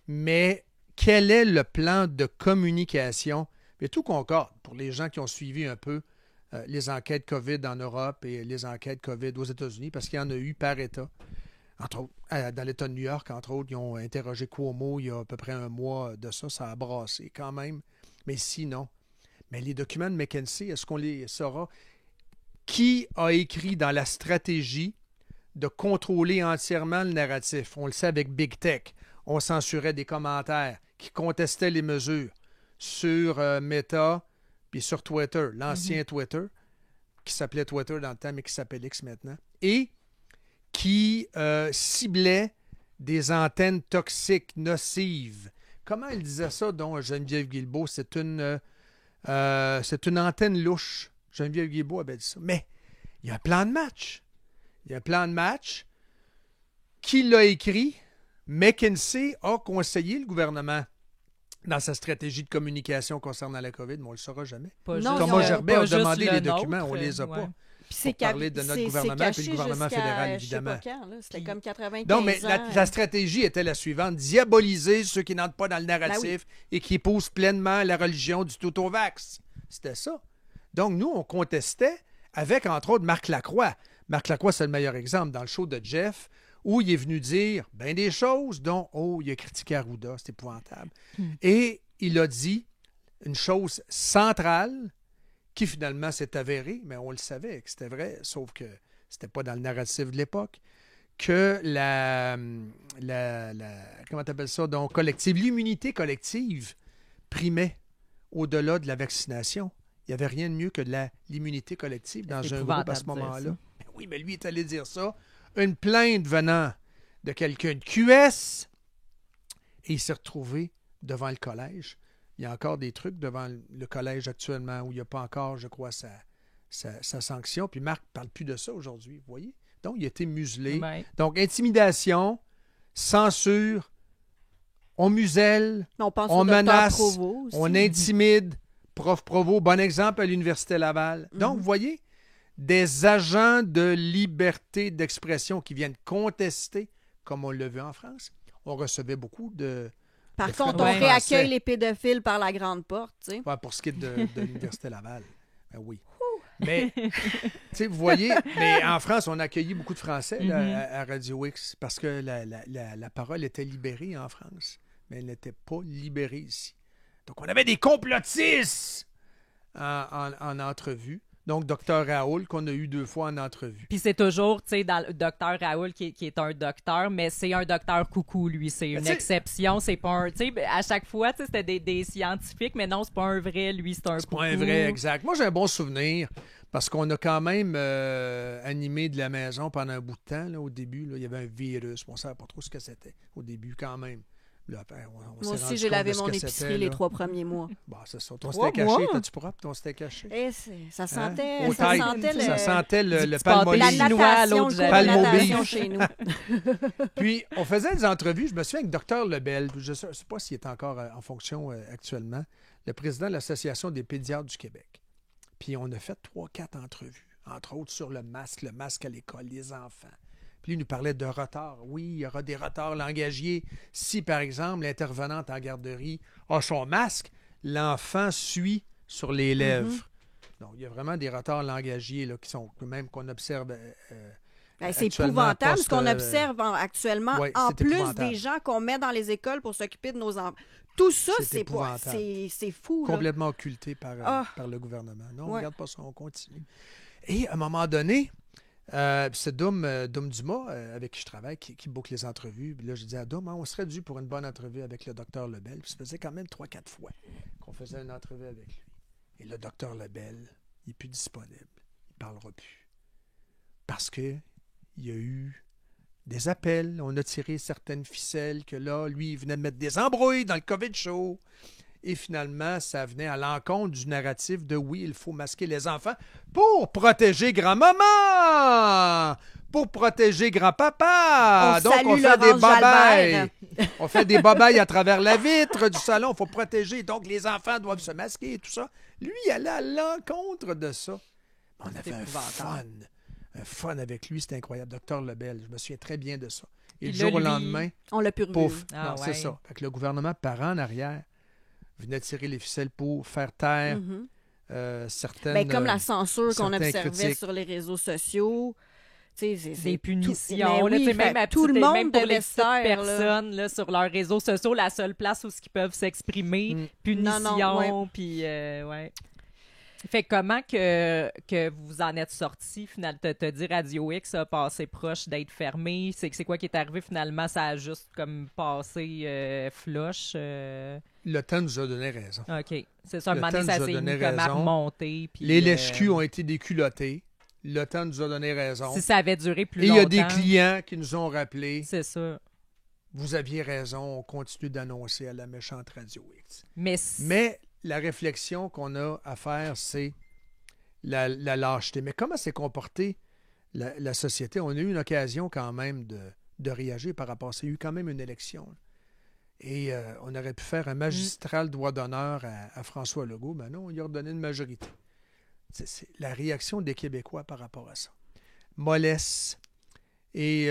Mais quel est le plan de communication? Mais tout concorde pour les gens qui ont suivi un peu les enquêtes COVID en Europe et les enquêtes COVID aux États-Unis, parce qu'il y en a eu par État. Entre autres, dans l'État de New York, entre autres, ils ont interrogé Cuomo il y a à peu près un mois de ça. Ça a brassé quand même. Mais sinon. Mais les documents de McKinsey, est-ce qu'on les saura? Qui a écrit dans la stratégie de contrôler entièrement le narratif? On le sait avec Big Tech. On censurait des commentaires qui contestaient les mesures sur Meta puis sur Twitter, l'ancien Twitter, qui s'appelait Twitter dans le temps, mais qui s'appelle X maintenant, et qui ciblait des antennes toxiques, nocives. Comment elle disait ça, donc, Geneviève Guilbeault? C'est une antenne louche. Geneviève Guilbeault avait dit ça. Mais il y a un plan de match. Il y a un plan de match. Qui l'a écrit? McKinsey a conseillé le gouvernement dans sa stratégie de communication concernant la COVID, mais on ne le saura jamais. Pas Non, juste- Thomas Gerbet pas a juste demandé le les nôtre, documents, on les a pas. ouais. Puis c'est pour parler de notre gouvernement caché puis le gouvernement jusqu'à, fédéral, je sais évidemment. pas quand, là. C'était Puis- comme 95 Non, mais ans. la stratégie était la suivante: diaboliser ceux qui n'entrent pas dans le narratif et qui épousent pleinement la religion du tout-au-vax. C'était ça. Donc, nous, on contestait avec, entre autres, Marc Lacroix. Marc Lacroix, c'est le meilleur exemple dans le show de Jeff, où il est venu dire bien des choses, dont, il a critiqué Arruda, c'est épouvantable. Et il a dit une chose centrale qui finalement s'est avérée, mais on le savait que c'était vrai, sauf que c'était pas dans le narratif de l'époque, que comment t'appelles ça, donc, l'immunité collective primait au-delà de la vaccination. Il n'y avait rien de mieux que de l'immunité collective dans C'est un groupe à ce épouvantable de dire moment-là. ça. Ben oui, mais lui est allé dire ça. Une plainte venant de quelqu'un de QS, et il s'est retrouvé devant le collège. Il y a encore des trucs devant le collège actuellement où il n'y a pas encore, je crois, sa sanction. Puis Marc ne parle plus de ça aujourd'hui, vous voyez? Donc, il a été muselé. Ouais. Donc, intimidation, censure, on muselle, On pense on au docteur menace, Provost aussi. on intimide. Prof Provost, bon exemple à l'Université Laval. Donc, vous voyez, des agents de liberté d'expression qui viennent contester, comme on l'a vu en France. On recevait beaucoup de... Par de contre, on Français. réaccueille les pédophiles par la grande porte, tu sais. Ouais, pour ce qui est de l'Université Laval. Ben oui. Mais, tu sais, vous voyez, mais en France, on a accueilli beaucoup de Français là, à Radio X parce que la parole était libérée en France, mais elle n'était pas libérée ici. Donc, on avait des complotistes en entrevue. Donc, Dr Raoul, qu'on a eu 2 fois en entrevue. Puis c'est toujours, tu sais, dans le docteur Raoul qui est un docteur, mais c'est un docteur coucou, lui. C'est une tu sais- exception. C'est pas un. Tu sais, à chaque fois, tu sais, c'était des scientifiques, mais non, c'est pas un vrai, lui, c'est un coucou. Pas un vrai, exact. Moi, j'ai un bon souvenir parce qu'on a quand même animé de la maison pendant un bout de temps. Là, au début, là, il y avait un virus. On ne savait pas trop ce que c'était au début quand même. Là, ben, on Moi s'est aussi, rendu j'ai compte lavé de ce mon que épicerie c'était, les là. 3 premiers mois. Bon, c'est ça. Ton 3 steak haché, mois? t'as-tu propre ton steak haché? Et ça sentait, Au ça taille. sentait Ça sentait le petit palmolive. pâté la chinois à natation, l'autre le cours de Palmo natation beef. chez nous. Puis, on faisait des entrevues. Je me souviens avec Dr Lebel. Je ne sais pas s'il est encore en fonction actuellement. Le président de l'Association des pédiatres du Québec. Puis, on a fait 3-4 entrevues. Entre autres, sur le masque à l'école, les enfants. Puis, il nous parlait de retard. Oui, il y aura des retards langagiers. Si, par exemple, l'intervenante en garderie a son masque, l'enfant suit sur les lèvres. Donc, il y a vraiment des retards langagiers là, qu'on observe. C'est Actuellement, épouvantable ce post- qu'on observe actuellement. Ouais, en c'est plus épouvantable. des gens qu'on met dans les écoles pour s'occuper de nos enfants. Tout ça, C'est épouvantable. c'est fou. Là. Complètement occulté par le gouvernement. Non, on Ouais. regarde pas ça, on continue. Et à un moment donné, c'est Doum Dumas, avec qui je travaille, qui boucle les entrevues. Puis là, je dis à Doum, on serait dû pour une bonne entrevue avec le docteur Lebel. Puis ça faisait quand même 3-4 fois qu'on faisait une entrevue avec lui. Et le docteur Lebel, il n'est plus disponible. Il ne parlera plus. Parce que il y a eu des appels. On a tiré certaines ficelles que là, lui, il venait de mettre des embrouilles dans le COVID show. Et finalement, ça venait à l'encontre du narratif de oui, il faut masquer les enfants pour protéger grand-maman, pour protéger grand-papa. On Donc, salue on fait des Laurence babayes. Jalbert. On fait des babayes à travers la vitre du salon. Il faut protéger. Donc, les enfants doivent se masquer et tout ça. Lui, il allait à l'encontre de ça. On avait un fun avec lui. C'était incroyable. Docteur Lebel, je me souviens très bien de ça. Et Puis le là, jour au lui, lendemain, On l'a pu pouf. Ah, Non, ouais. c'est ça. Fait que le gouvernement, par en arrière, venait tirer les ficelles pour faire taire certaines... Ben, comme la censure qu'on certains observait critiques. sur les réseaux sociaux. Tu sais, c'est Des tout- punitions. Mais là, oui, tu sais, même, fait, à tout le petite- monde même pour devait les se petites taire, là. personnes là, sur leurs réseaux sociaux, la seule place où ils peuvent s'exprimer, punition, Non, puis ouais. Fait que comment que vous en êtes sortis, finalement, te dit Radio X a passé proche d'être fermé, c'est quoi qui est arrivé finalement, ça a juste comme passé flush. Le temps nous a donné raison. OK, c'est ça, un Le moment donné, temps ça nous a s'est donné mis comme à raison. remonter. Puis, Les lèche-culs ont été déculottés. Le temps nous a donné raison. si ça avait duré plus Et il longtemps. y a des clients qui nous ont rappelé, C'est ça. vous aviez raison, on continue d'annoncer à la méchante Radio X. Mais la réflexion qu'on a à faire, c'est la lâcheté. Mais comment s'est comportée la société? On a eu une occasion quand même de réagir par rapport à ça. Il y a eu quand même une élection. Et on aurait pu faire un magistral droit d'honneur à François Legault. Mais non, on lui a redonné une majorité. C'est la réaction des Québécois par rapport à ça. Mollesse. Et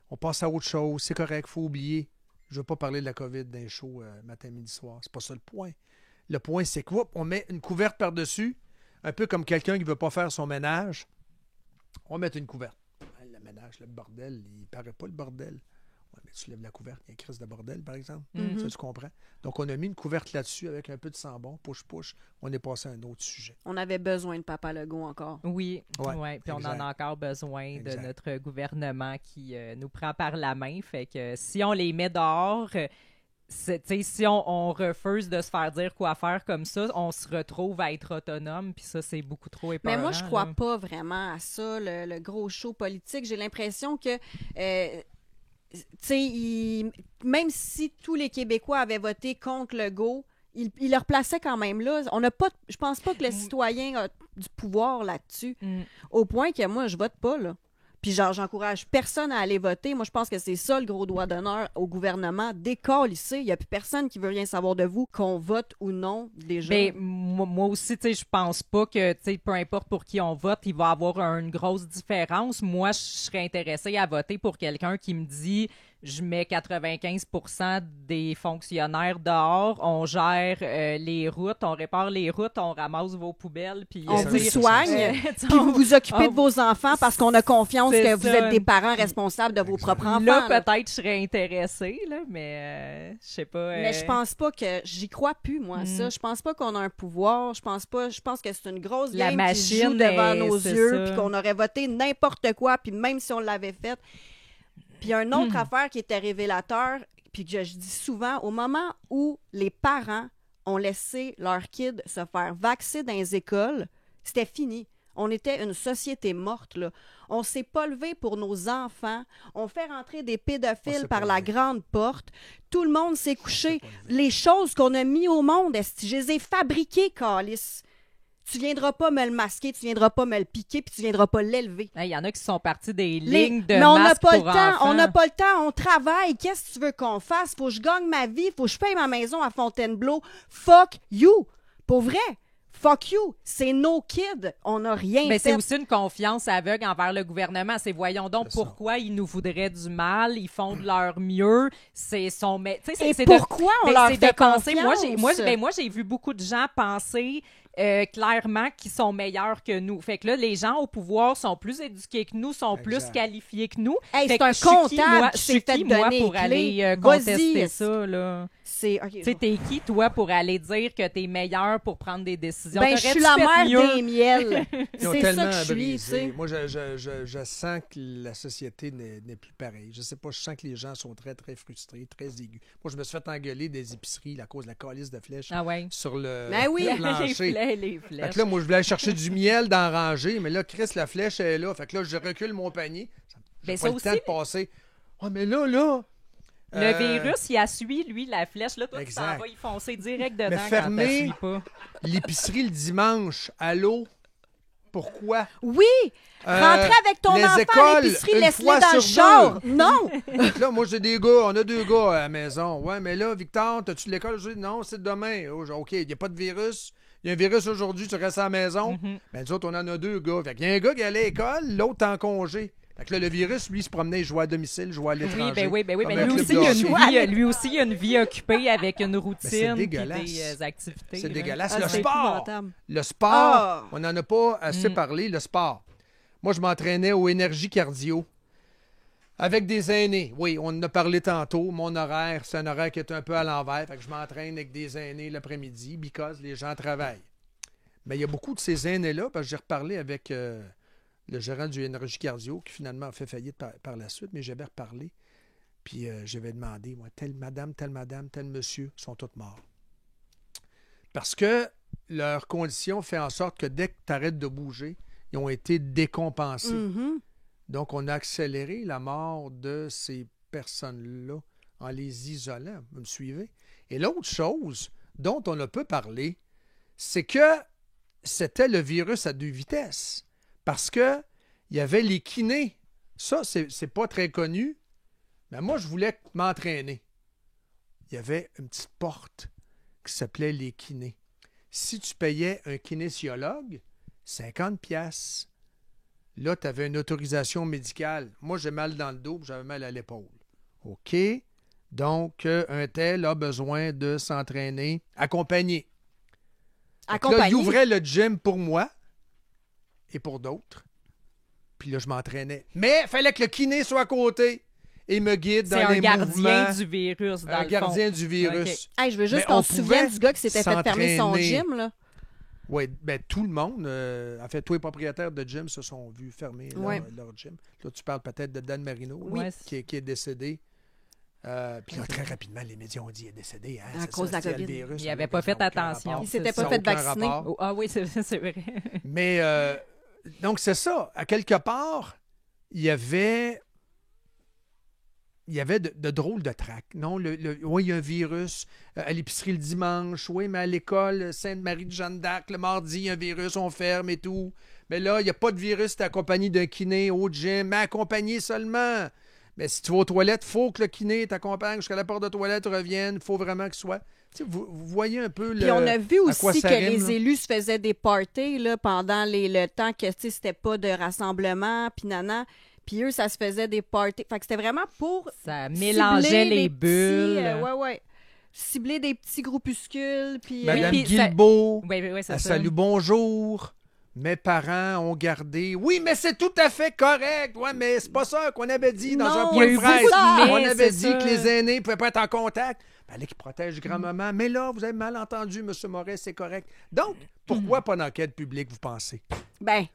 on passe à autre chose. C'est correct, il faut oublier. Je ne veux pas parler de la COVID d'un show matin, midi, soir. C'est pas ça le point. Le point, c'est qu'on met une couverte par-dessus, un peu comme quelqu'un qui ne veut pas faire son ménage. On met une couverte. Le ménage, le bordel, il ne paraît pas le bordel. Ouais, mais tu lèves la couverte, il y a une crise de bordel, par exemple. Ça, tu comprends? Donc, on a mis une couverte là-dessus avec un peu de sambon, push-push. On est passé à un autre sujet. On avait besoin de Papa Legault encore. oui, Ouais, ouais, puis on en exact. a encore besoin Exact. de notre gouvernement qui nous prend par la main. Fait que si on les met dehors, si on refuse de se faire dire quoi faire comme ça, on se retrouve à être autonome, puis ça, c'est beaucoup trop Mais épeurant. moi, je crois là. pas vraiment à ça, le gros show politique. J'ai l'impression que, tu sais, même si tous les Québécois avaient voté contre Legault, il le replaçait quand même là. On n'a pas, je pense pas que le citoyen a du pouvoir là-dessus, au point que moi, je vote pas, là. Puis genre, j'encourage personne à aller voter. Moi, je pense que c'est ça le gros doigt d'honneur au gouvernement. Décalissez. Il n'y a plus personne qui veut rien savoir de vous, qu'on vote ou non, déjà. Ben, moi aussi, tu sais, je pense pas que, tu sais, peu importe pour qui on vote, il va y avoir une grosse différence. Moi, je serais intéressée à voter pour quelqu'un qui me dit je mets 95% des fonctionnaires dehors, on gère les routes, on répare les routes, on ramasse vos poubelles, puis on ça, vous c'est ça. soigne, puis vous vous occupez de vos enfants parce qu'on a confiance C'est que vous ça. êtes des parents responsables de vos propres enfants. Là, là. peut-être je serais intéressée, là, mais je sais pas. Mais je pense pas que j'y crois plus, moi, ça. Je pense pas qu'on a un pouvoir. Je pense que c'est une grosse La game qui se joue machine, devant nos c'est yeux, ça. puis qu'on aurait voté n'importe quoi, puis même si on l'avait fait. Puis il y a une autre affaire qui était révélateur, puis que je dis souvent, au moment où les parents ont laissé leurs kids se faire vacciner dans les écoles, c'était fini. On était une société morte, là. On s'est pas levé pour nos enfants. On fait rentrer des pédophiles par la grande porte. Tout le monde s'est couché. Les choses qu'on a mis au monde, esti, je les ai fabriquées, câlisse. Tu viendras pas me le masquer, tu viendras pas me le piquer, puis tu viendras pas l'élever. Il y en a qui sont partis des lignes de Mais on n'a masques pas le pour temps, enfants. on n'a pas le temps, on travaille. Qu'est-ce que tu veux qu'on fasse? Faut que je gagne ma vie, faut que je paye ma maison à Fontainebleau. Fuck you! Pour vrai! Fuck you! C'est nos kids! On n'a rien Mais fait. c'est aussi une confiance aveugle envers le gouvernement. C'est voyons donc C'est pourquoi ils nous voudraient du mal. Ils font de leur mieux. C'est son... Mais, tu sais, Et c'est pourquoi on leur c'est fait de penser. confiance? Moi, j'ai vu beaucoup de gens penser clairement qu'ils sont meilleurs que nous. Fait que là, les gens au pouvoir sont plus éduqués que nous, sont plus Exact. qualifiés que nous. Hey, Fait c'est que un je suis qui, comptable moi, qui je s'est suis fait qui, moi, donner pour les aller clés. contester Vas-y. ça, là? C'est... OK, Tu sais, t'es qui, toi, pour aller dire que t'es meilleur pour prendre des décisions? ben, je suis T'aurais-tu la fait mère mieux? des miels. Ils ont C'est ça tellement que je suis, tu brisé. sais. Moi, je sens que la société n'est plus pareille. Je sais pas, je sens que les gens sont très, très frustrés, très aigus. Moi, je me suis fait engueuler des épiceries à cause de la calice de flèches Ah ouais. sur le, Ben oui. le les plancher. les Fait flèches. que là, moi, je voulais aller chercher du miel dans la rangée, mais là, Chris, la flèche est là. Fait que là, je recule mon panier. J'ai Ben, pas ça le temps aussi, de passer. Oh, mais là... Le virus, il a suivi, lui, la flèche. Là, toi, tu Exact. t'en vas y foncer direct dedans Mais quand fermé. t'as suivi pas. L'épicerie le dimanche, allô? Pourquoi? Oui! Rentrer avec ton les enfant à écoles, l'épicerie, une laisse-les fois dans le sur char. Non! Là, moi, j'ai des gars. On a 2 gars à la maison. Ouais, mais là, Victor, t'as-tu de l'école aujourd'hui? Non, c'est demain. Oh, OK, il n'y a pas de virus. Il y a un virus aujourd'hui, tu restes à la maison. Ben, nous autres, on en a 2 gars. Fait qu'il y a un gars qui allait à l'école, l'autre en congé. Fait que là, le virus, lui, il se promenait, il jouait à domicile, il jouait à l'étranger. Oui, Comme mais un lui club aussi, de il hockey. a lui aussi, il a une vie occupée avec une c'est routine et dégueulasse. des activités. C'est là. dégueulasse. Ah, Le c'est sport. épouvantable. Le sport, Ah! on n'en a pas assez parlé, le sport. Moi, je m'entraînais au énergie cardio avec des aînés. Oui, on en a parlé tantôt. Mon horaire, c'est un horaire qui est un peu à l'envers. Fait que je m'entraîne avec des aînés l'après-midi because les gens travaillent. Mais il y a beaucoup de ces aînés-là, parce que j'ai reparlé avec le gérant du énergie cardio qui finalement a fait faillite par la suite, mais j'avais reparlé. Puis j'avais demandé, moi, telle madame, tel monsieur sont tous morts. Parce que leur condition fait en sorte que dès que tu arrêtes de bouger, ils ont été décompensés. Mhm. Donc, on a accéléré la mort de ces personnes-là en les isolant. Vous me suivez? Et l'autre chose dont on a peu parlé, c'est que c'était le virus à 2 vitesses. Parce que il y avait les kinés. Ça, c'est pas très connu. Mais moi, je voulais m'entraîner. Il y avait une petite porte qui s'appelait les kinés. Si tu payais un kinésiologue, 50 pièces. Là, tu avais une autorisation médicale. Moi, j'ai mal dans le dos, j'avais mal à l'épaule. OK? Donc, un tel a besoin de s'entraîner accompagné. Fait que là, il ouvrait le gym pour moi et pour d'autres. Puis là, je m'entraînais. Mais il fallait que le kiné soit à côté et me guide dans les mouvements. C'est un gardien du virus, dans Un le gardien fond. du virus. Hey, je veux juste Mais on qu'on se souvienne pouvait du gars qui s'était fait fermer son s'entraîner. gym, là. Oui, bien, tout le monde, en fait, tous les propriétaires de gym se sont vus fermer Ouais. leur gym. Là, tu parles peut-être de Dan Marino, Oui. là, qui est décédé. Puis là, très rapidement, les médias ont dit qu'il est décédé. Hein, À c'est cause de la c'était le COVID. virus. Il avait Ça pas n'a fait aucun attention. rapport. Il s'était Ça pas n'a fait aucun vacciner. rapport. Oh, ah oui, c'est vrai. Mais, donc, c'est ça. À quelque part, il y avait de drôles de traques. Non, oui, il y a un virus à l'épicerie le dimanche. Oui, mais à l'école Sainte-Marie de Jeanne d'Arc, le mardi, il y a un virus, on ferme et tout. Mais là, il n'y a pas de virus, tu es accompagné d'un kiné au gym, mais accompagné seulement. Mais si tu vas aux toilettes, il faut que le kiné t'accompagne jusqu'à la porte de toilette, revienne. Il faut vraiment qu'il soit. Tu sais, vous voyez un peu Puis on a vu à quoi aussi ça que rime, les là. élus se faisaient des parties là, pendant le temps que c'était pas de rassemblement, puis nana. Puis eux, ça se faisait des parties. Fait que c'était vraiment pour Ça mélangeait cibler les bulles. ouais. Cibler des petits groupuscules, puis... Madame puis ça- Guilbeault, Oui, c'est elle ça. salue bonjour. Mes parents ont gardé. Oui, mais c'est tout à fait correct. Ouais, mais c'est pas ça qu'on avait dit dans Non, un il y point a de eu presse. beaucoup de On mais, avait c'est dit ça. que les aînés ne pouvaient pas être en contact. Fallait qu'ils protègent grand-maman. Mais là, vous avez mal entendu, M. Moret, c'est correct. Donc, pourquoi pas d'enquête publique, vous pensez? Ben,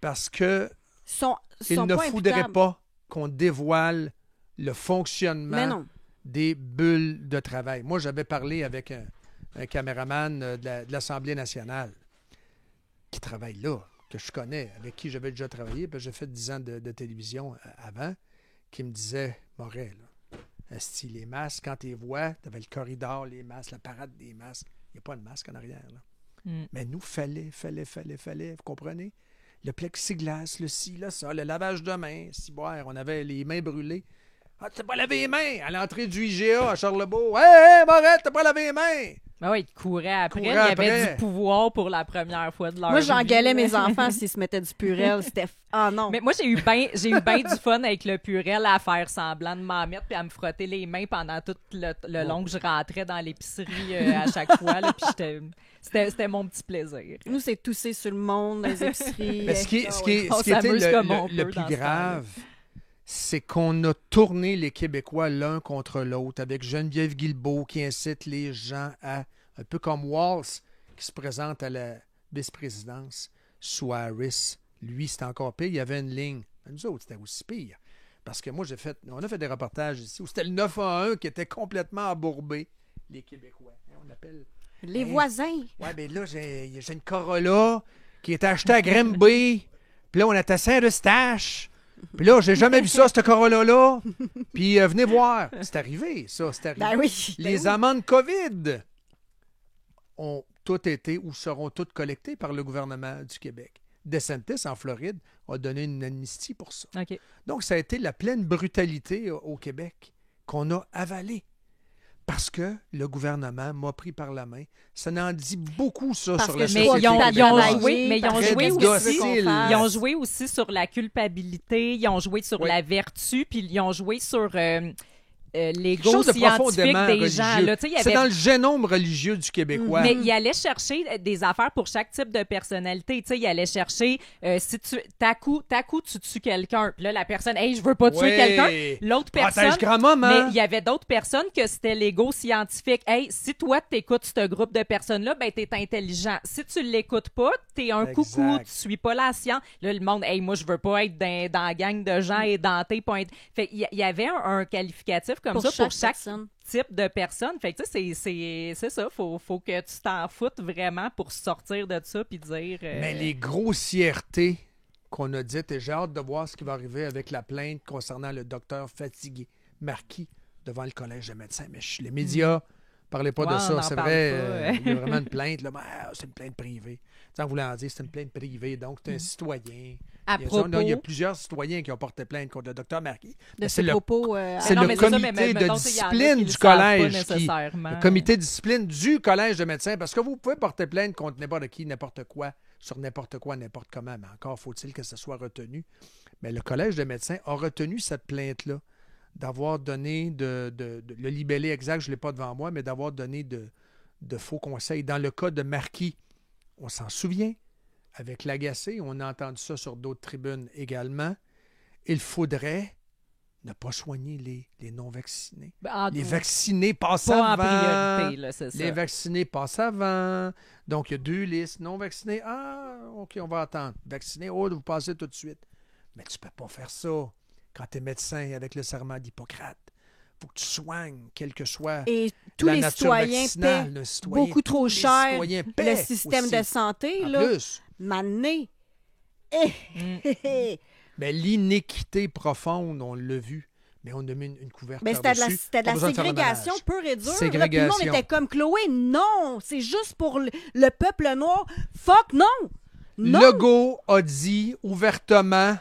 Parce que sont il ne pas faudrait imputables. pas qu'on dévoile le Mais fonctionnement non. des bulles de travail. Moi, j'avais parlé avec un caméraman de l'Assemblée nationale qui travaille là, que je connais, avec qui j'avais déjà travaillé, parce que j'ai fait 10 ans de télévision avant, qui me disait, Morel, esti, les masques, quand tu les vois, tu avais le corridor, les masques, la parade des masques, il n'y a pas de masque en arrière. Là. Mais nous, fallait, vous comprenez? Le plexiglas, le ci, là, ça, le lavage de mains, si boire, on avait les mains brûlées. Ah, tu t'es pas lavé les mains à l'entrée du IGA à Charlebourg. Hey, Morel, t'as pas lavé les mains! Ah oui, il courait après. Courait Il y avait après. du pouvoir pour la première fois de leur Moi, vie. j'engueulais mes enfants s'ils se mettaient du Purel. C'était... Ah non. Mais moi, j'ai eu bien du fun avec le Purel à faire semblant de m'en mettre puis à me frotter les mains pendant tout le long que je rentrais dans l'épicerie à chaque fois. Là, puis c'était mon petit plaisir. Nous, c'est tousser sur le monde, dans les épiceries. Mais ce qui On était s'amuse comme on le peut plus dans ce grave, c'est qu'on a tourné les Québécois l'un contre l'autre avec Geneviève Guilbeault qui incite les gens à, un peu comme Walls qui se présente à la vice-présidence sous Harris. Lui, c'était encore pire. Il y avait une ligne. Nous autres, c'était aussi pire. Parce que moi, on a fait des reportages ici où c'était le 9-1 qui était complètement embourbé, les Québécois. On appelle... Les voisins. Ouais, ben là, j'ai une Corolla qui est achetée à Grimby. Puis là, on est à Saint-Eustache. Puis là, j'ai jamais vu ça, cette Corolla-là. Puis venez voir. C'est arrivé, ça. C'est arrivé. Ben oui. Les amendes COVID ont toutes été ou seront toutes collectées par le gouvernement du Québec. DeSantis, en Floride, a donné une amnistie pour ça. OK. Donc, ça a été la pleine brutalité au Québec qu'on a avalée. Parce que le gouvernement m'a pris par la main. Ça n'en dit beaucoup, ça, Parce sur que la je Mais crois société que t'as ils ont travaillé, joué, mais ils ont parce joué que aussi. qu'est-ce que tu veux qu'on fasse? Ils ont joué aussi sur la culpabilité, ils ont joué sur Oui. la vertu, puis ils ont joué sur l'ego Chose de scientifique profondément des gens. religieux. Là. Tu sais, il y C'est avait dans le génome religieux du Québécois. Mais il allait chercher des affaires pour chaque type de personnalité. Tu sais, il allait chercher si tu t'as coup tu tues quelqu'un. Puis là, la personne, hey, je veux pas tuer Ouais. quelqu'un. L'autre personne. Protège grand-maman. Mais il y avait d'autres personnes que c'était l'ego scientifique. Hey, si toi t'écoutes ce groupe de personnes-là, ben t'es intelligent. Si tu l'écoutes pas, t'es un Exact. coucou, tu suis pas la science. Là, le monde, hey, moi je veux pas être dans la gang de gens édentés. Fait il y avait un qualificatif comme ça pour chaque personne. type de personne. Fait que tu sais, c'est ça. Faut que tu t'en foutes vraiment pour sortir de ça puis dire... Mais les grossièretés qu'on a dites, et j'ai hâte de voir ce qui va arriver avec la plainte concernant le docteur fatigué, Marquis, devant le Collège des médecins. Mais les médias, parlez pas Ouais, de on ça. en C'est parle vrai, pas. il y a vraiment une plainte. Là, mais, c'est une plainte privée. Tu sais, en voulant dire, c'est une plainte privée, donc c'est un citoyen. À propos... Il y a plusieurs citoyens qui ont porté plainte contre le docteur Marquis. De C'est ce le propos. C'est non, le mais c'est ça, comité mais de mettons, il y en a discipline qui du le savent pas collège. nécessairement. Le comité de discipline du collège de médecins. Parce que vous pouvez porter plainte contre n'importe qui, n'importe quoi, sur n'importe quoi, n'importe comment. Mais encore faut-il que ce soit retenu. Mais le collège de médecins a retenu cette plainte-là d'avoir donné le libellé exact, je ne l'ai pas devant moi, mais d'avoir donné de faux conseils. Dans le cas de Marquis, on s'en souvient. Avec l'agacé, on a entendu ça sur d'autres tribunes également. Il faudrait ne pas soigner les non-vaccinés. Les vaccinés passent pas avant. en priorité, là, c'est ça. Les vaccinés passent avant. Donc, il y a 2 listes. Non-vaccinés, OK, on va attendre. Vaccinés, vous passez tout de suite. Mais tu ne peux pas faire ça quand tu es médecin avec le serment d'Hippocrate. Il faut que tu soignes, quel que soit Et tous la les nature citoyens vaccinale. paient Le citoyen, beaucoup trop tous les cher citoyens le paient système aussi. de santé. En Là, plus. Mané. Mais l'iniquité profonde, on l'a vu. Mais on a mis une couverture Mais c'était de dessus. la Pas besoin de faire un ségrégation ménage. pure et dure. Là, Ségrégation. puis le monde était comme Chloé. Non, c'est juste pour le peuple noir. Fuck, non. Non. Legault a dit ouvertement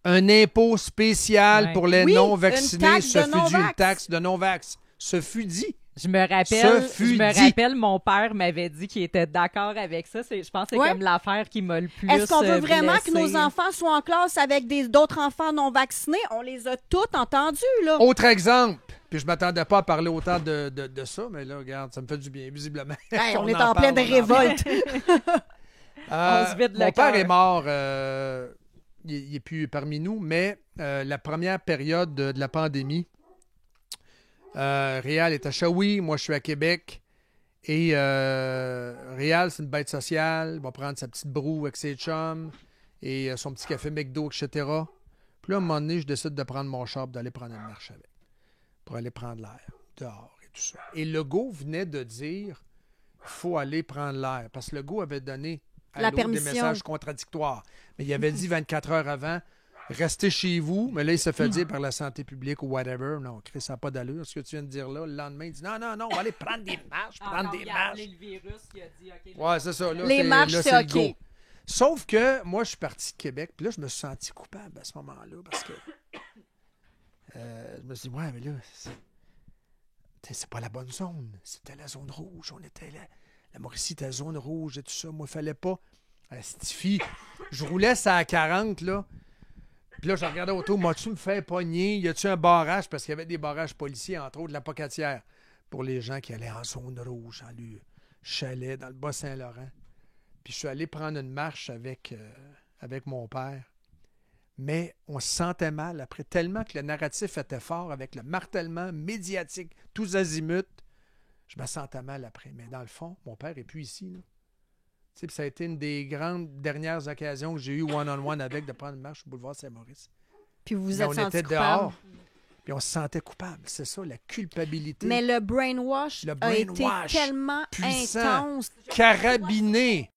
un impôt spécial Ouais. pour les Oui, non-vaccinés. une taxe Ce de fut dit, une non-vax. taxe de non-vax. Ce fut dit. Je me rappelle, mon père m'avait dit qu'il était d'accord avec ça. Je pense que c'est Ouais. comme l'affaire qui m'a le plus Est-ce qu'on veut vraiment blessée. que nos enfants soient en classe avec d'autres enfants non vaccinés? On les a tous entendus, là. Autre exemple. Puis je m'attendais pas à parler autant de ça, mais là, regarde, ça me fait du bien, visiblement. Hey, on est en en pleine parle, on en parle. révolte. On se vide le mon père cœur. est mort, il n'est plus parmi nous, mais la première période de la pandémie, Réal est à Shawi, moi je suis à Québec, et Réal, c'est une bête sociale, il va prendre sa petite broue avec ses chums, et son petit café McDo, etc. Puis là, à un moment donné, je décide de prendre mon char et d'aller prendre une marche avec, pour aller prendre l'air, dehors et tout ça. Et Legault venait de dire, il faut aller prendre l'air, parce que Legault avait donné La Allô, permission. des messages contradictoires. Mais il avait dit 24 heures avant, restez chez vous. Mais là, il se fait dire par la santé publique ou whatever. Non, Chris, ça n'a pas d'allure. Ce que tu viens de dire là, le lendemain, il dit non, on va aller prendre des marches, prendre des marches. Le virus, il a dit, OK. Ouais, c'est ça. Là, Les marches, là, c'est le OK. go. Sauf que moi, je suis parti de Québec, puis là, je me suis senti coupable à ce moment-là parce que je me suis dit, ouais, mais là, c'est pas la bonne zone. C'était la zone rouge. On était là. La Mauricie était la zone rouge et tout ça. Moi, il fallait pas. Stifi, je roulais ça à 40, là. Puis là, je regardais autour. M'as-tu me fait pogner? Y a-tu un barrage? Parce qu'il y avait des barrages policiers, entre autres, de la Pocatière, pour les gens qui allaient en zone rouge, en lieu chalet, dans le Bas-Saint-Laurent. Puis je suis allé prendre une marche avec mon père. Mais on se sentait mal après, tellement que le narratif était fort avec le martèlement médiatique, tous azimuts. Je me sentais mal après. Mais dans le fond, mon père n'est plus ici. Là. Tu sais, puis ça a été une des grandes dernières occasions que j'ai eu one-on-one avec de prendre une marche au boulevard Saint-Maurice. Puis vous vous Mais êtes on senti était coupable. dehors. Puis on se sentait coupable. C'est ça, la culpabilité. Mais le brainwash Le a été brainwash tellement puissant. intense. Carabiné.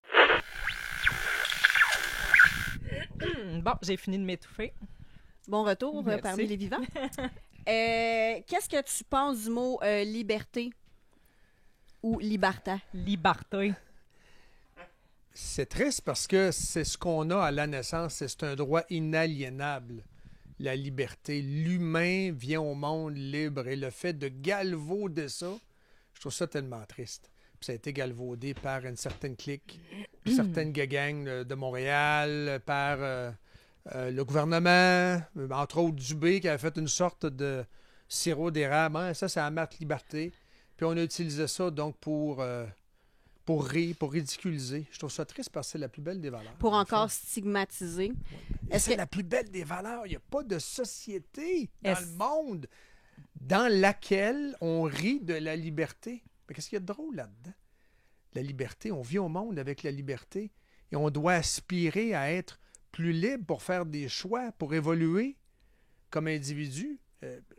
Bon, j'ai fini de m'étouffer. Bon retour Merci. parmi les vivants. Qu'est-ce que tu penses du mot liberté ou liberta? Liberté. C'est triste parce que c'est ce qu'on a à la naissance, c'est un droit inaliénable, la liberté. L'humain vient au monde libre et le fait de galvauder ça, je trouve ça tellement triste. Puis ça a été galvaudé par une certaine clique, une certaine gang de Montréal, par le gouvernement, entre autres Dubé qui avait fait une sorte de sirop d'érable. Hein, ça, c'est la marque liberté. Puis on a utilisé ça donc pour rire, pour ridiculiser. Je trouve ça triste parce que c'est la plus belle des valeurs. Pour dans le encore fond. stigmatiser. Et Est-ce c'est que- la plus belle des valeurs. Il n'y a pas de société dans Est-ce- le monde dans laquelle on rit de la liberté. Mais qu'est-ce qu'il y a de drôle là-dedans? La liberté, on vit au monde avec la liberté et on doit aspirer à être plus libre pour faire des choix, pour évoluer comme individu.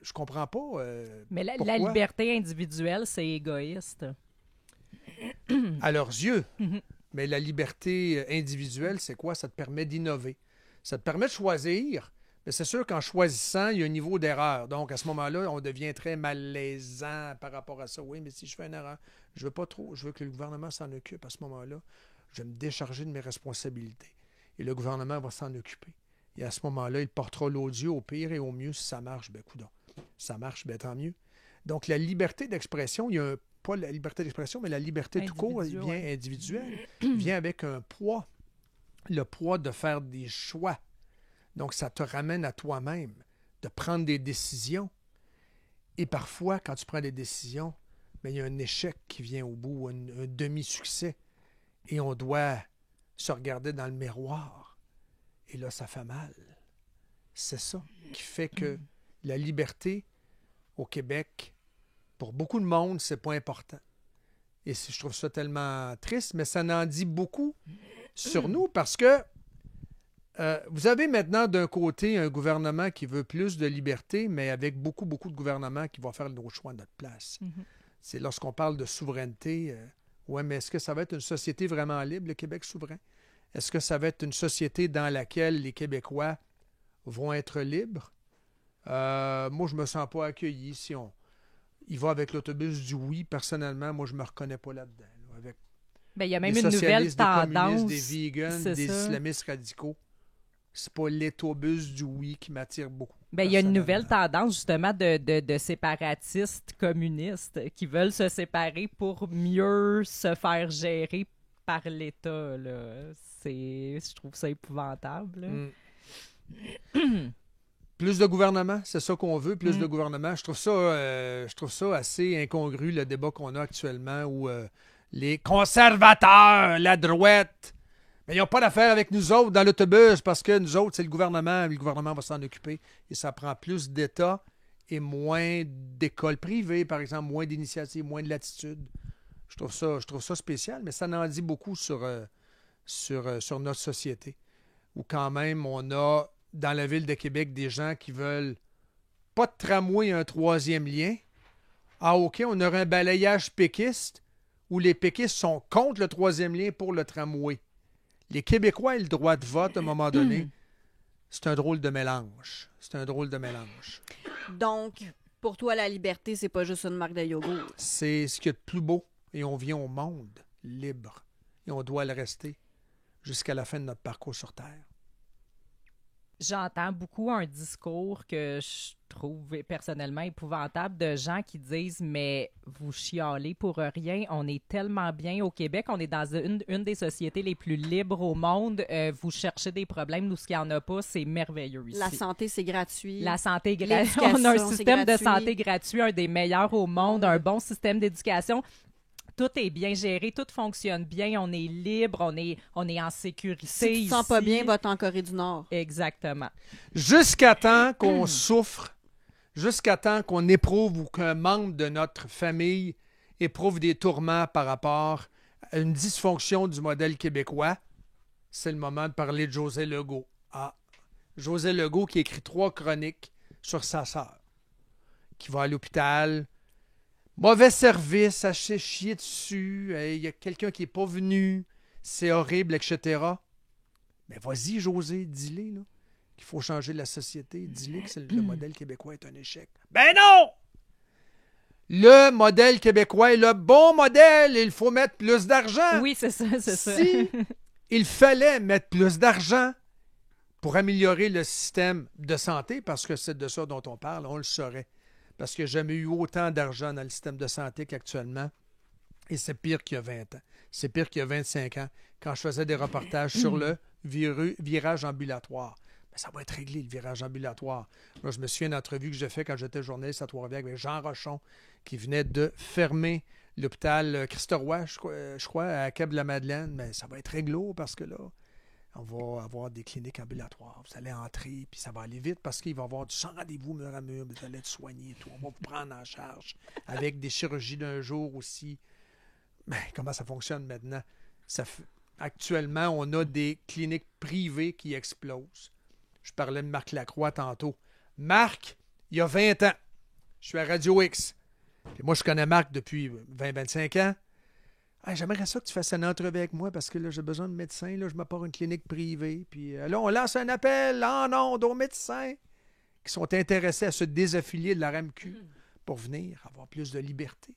Je comprends pas. Mais la pourquoi, liberté individuelle, c'est égoïste. à leurs yeux. Mhm. Mais la liberté individuelle, c'est quoi? Ça te permet d'innover. Ça te permet de choisir. Mais c'est sûr qu'en choisissant, il y a un niveau d'erreur. Donc, à ce moment-là, on devient très malaisant par rapport à ça. Oui, mais si je fais une erreur, je veux pas trop. Je veux que le gouvernement s'en occupe. À ce moment-là, je vais me décharger de mes responsabilités. Et le gouvernement va s'en occuper. Et à ce moment-là, il portera l'odieux au pire et au mieux. Si ça marche, ben coudonc. Ça marche, ben tant mieux. Donc, la liberté d'expression, il y a pas la liberté d'expression, mais la liberté tout court, elle vient individuelle, vient avec un poids. Le poids de faire des choix. Donc, ça te ramène à toi-même, de prendre des décisions. Et parfois, quand tu prends des décisions, ben, il y a un échec qui vient au bout, un demi-succès. Et on doit se regarder dans le miroir. Et là, ça fait mal. C'est ça qui fait que la liberté au Québec, pour beaucoup de monde, c'est pas important. Et je trouve ça tellement triste, mais ça en dit beaucoup sur nous parce que vous avez maintenant d'un côté un gouvernement qui veut plus de liberté, mais avec beaucoup, beaucoup de gouvernements qui vont faire nos choix à notre place. C'est lorsqu'on parle de souveraineté, ouais, mais est-ce que ça va être une société vraiment libre, le Québec souverain? Est-ce que ça va être une société dans laquelle les Québécois vont être libres? Moi, je me sens pas accueilli si il va avec l'autobus du oui. Personnellement, moi, je me reconnais pas là-dedans. Là, avec Ben, il y a même des une nouvelle socialistes, des tendance. communistes, des vegans, c'est des ça. islamistes radicaux. C'est pas l'autobus du oui qui m'attire beaucoup. Ben, il y a une nouvelle personnellement. tendance justement de séparatistes communistes qui veulent se séparer pour mieux se faire gérer par l'État. Là. Je trouve ça épouvantable. Là. Plus de gouvernement, c'est ça qu'on veut, plus Mm. de gouvernement. Je trouve ça assez incongru, le débat qu'on a actuellement, où les conservateurs, la droite, mais ils n'ont pas d'affaire avec nous autres dans l'autobus parce que nous autres, c'est le gouvernement va s'en occuper. Et ça prend plus d'État et moins d'écoles privées, par exemple, moins d'initiatives, moins de latitude. Je trouve ça spécial, mais ça en dit beaucoup sur notre société, où quand même on a dans la ville de Québec des gens qui veulent pas de tramway, un troisième lien. Ah, OK, on aurait un balayage péquiste où les péquistes sont contre le troisième lien pour le tramway. Les Québécois et le droit de vote, à un moment donné, c'est un drôle de mélange. C'est un drôle de mélange. Donc, pour toi, la liberté, c'est pas juste une marque de yogourt. C'est ce qu'il y a de plus beau. Et on vient au monde libre. Et on doit le rester jusqu'à la fin de notre parcours sur Terre. J'entends beaucoup un discours que je trouve personnellement épouvantable de gens qui disent « Mais vous chialez pour rien, on est tellement bien au Québec, on est dans une des sociétés les plus libres au monde, vous cherchez des problèmes, nous, ce qu'il n'y en a pas, c'est merveilleux ici. » La santé, c'est gratuit. La santé gratuite. L'éducation, On a un c'est système de gratuit. santé gratuit, un des meilleurs au monde, un bon système d'éducation. Tout est bien géré, tout fonctionne bien, on est libre, on est en sécurité. Si tu te sens ici. pas bien, va en Corée du Nord. Exactement. Jusqu'à temps qu'on souffre, jusqu'à temps qu'on éprouve ou qu'un membre de notre famille éprouve des tourments par rapport à une dysfonction du modèle québécois, c'est le moment de parler de José Legault. Ah, José Legault qui écrit 3 chroniques sur sa sœur, qui va à l'hôpital. Mauvais service, elle s'est chier dessus, il y a quelqu'un qui n'est pas venu, c'est horrible, etc. Mais vas-y, José, dis-le, là, qu'il faut changer la société. Dis-le que le modèle québécois est un échec. Ben non! Le modèle québécois est le bon modèle, il faut mettre plus d'argent. Oui, c'est ça, c'est ça. Si il fallait mettre plus d'argent pour améliorer le système de santé, parce que c'est de ça dont on parle, on le saurait. Parce qu'il n'y a jamais eu autant d'argent dans le système de santé qu'actuellement. Et c'est pire qu'il y a 20 ans. C'est pire qu'il y a 25 ans, quand je faisais des reportages sur le virage ambulatoire. Mais ça va être réglé, le virage ambulatoire. Moi, je me souviens d'une entrevue que j'ai faite quand j'étais journaliste à Trois-Rivières avec Jean Rochon, qui venait de fermer l'hôpital Christ-Roi, je crois, à Cap-de-la-Madeleine. Mais ça va être réglo parce que là, on va avoir des cliniques ambulatoires. Vous allez entrer, puis ça va aller vite parce qu'il va y avoir du sans rendez-vous mur à mur. Vous allez être soigné et tout. On va vous prendre en charge avec des chirurgies d'un jour aussi. Mais comment ça fonctionne maintenant? Actuellement, on a des cliniques privées qui explosent. Je parlais de Marc Lacroix tantôt. Marc, il y a 20 ans, je suis à Radio X. Puis moi, je connais Marc depuis 20-25 ans. Hey, j'aimerais ça que tu fasses une entrevue avec moi parce que là, j'ai besoin de médecins. Là, je me pars une clinique privée. Puis là, on lance un appel en ondes aux médecins qui sont intéressés à se désaffilier de la RAMQ pour venir avoir plus de liberté.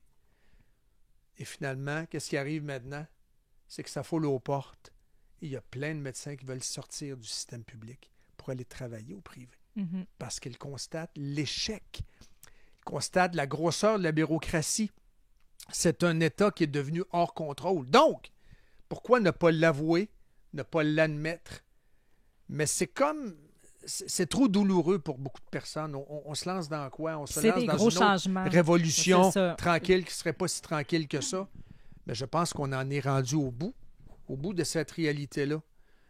Et finalement, qu'est-ce qui arrive maintenant? C'est que ça foule aux portes. Et il y a plein de médecins qui veulent sortir du système public pour aller travailler au privé. Parce qu'ils constatent l'échec. Ils constatent la grosseur de la bureaucratie. C'est un État qui est devenu hors contrôle. Donc, pourquoi ne pas l'avouer, ne pas l'admettre? Mais c'est trop douloureux pour beaucoup de personnes. On se lance dans quoi? On se lance dans une autre révolution tranquille qui ne serait pas si tranquille que ça. Mais je pense qu'on en est rendu au bout de cette réalité-là.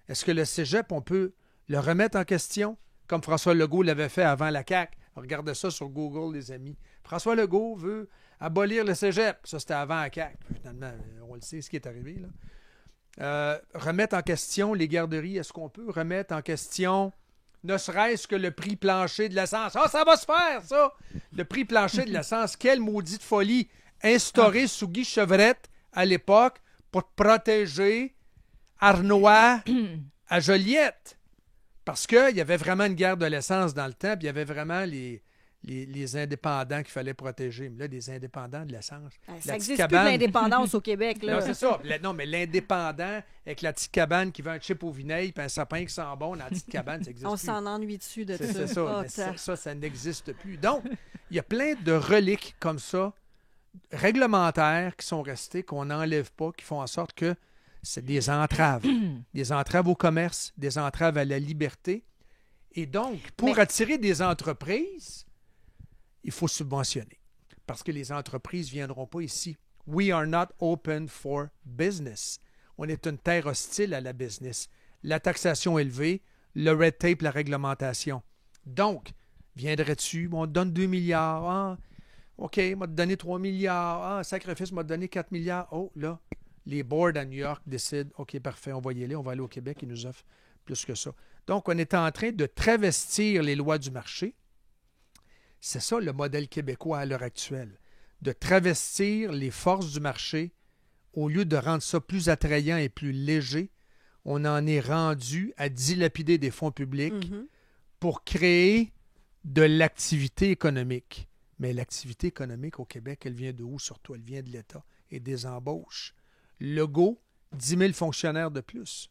Est-ce que le cégep, on peut le remettre en question, comme François Legault l'avait fait avant la CAQ? Regardez ça sur Google, les amis. François Legault veut abolir le cégep. Ça, c'était avant la CAQ. Finalement, on le sait, ce qui est arrivé, là. Remettre en question les garderies. Est-ce qu'on peut remettre en question, ne serait-ce que le prix plancher de l'essence? Ah, ça va se faire, ça! Le prix plancher de l'essence, quelle maudite folie! Instauré sous Guy Chevrette, à l'époque, pour protéger Arnois à Joliette. Parce qu'il y avait vraiment une guerre de l'essence dans le temps, puis il y avait vraiment les indépendants qu'il fallait protéger. Mais là, des indépendants de l'essence. Ça n'existe plus de l'indépendance au Québec. Là. Non, c'est ça. Non, mais l'indépendant avec la petite cabane qui veut un chip au vinaigre puis un sapin qui sent bon dans la petite cabane, ça n'existe plus. On s'en ennuie dessus de ça. C'est ça. Ça n'existe plus. Donc, il y a plein de reliques comme ça, réglementaires, qui sont restées, qu'on n'enlève pas, qui font en sorte que c'est des entraves. Des entraves au commerce, des entraves à la liberté. Et donc, pour attirer des entreprises, il faut subventionner. Parce que les entreprises ne viendront pas ici. We are not open for business. On est une terre hostile à la business. La taxation élevée, le red tape, la réglementation. Donc, viendrais-tu, on te donne 2 milliards. Ah, OK, on m'a donné 3 milliards. Ah, sacrifice m'a donné 4 milliards. Oh, là, les boards à New York décident, OK, parfait, on va y aller, on va aller au Québec, ils nous offrent plus que ça. Donc, on est en train de travestir les lois du marché. C'est ça le modèle québécois à l'heure actuelle, de travestir les forces du marché au lieu de rendre ça plus attrayant et plus léger. on en est rendu à dilapider des fonds publics Mhm. pour créer de l'activité économique. Mais l'activité économique au Québec, elle vient de où surtout? Elle vient de l'État et des embauches. Legault, 10 000 fonctionnaires de plus.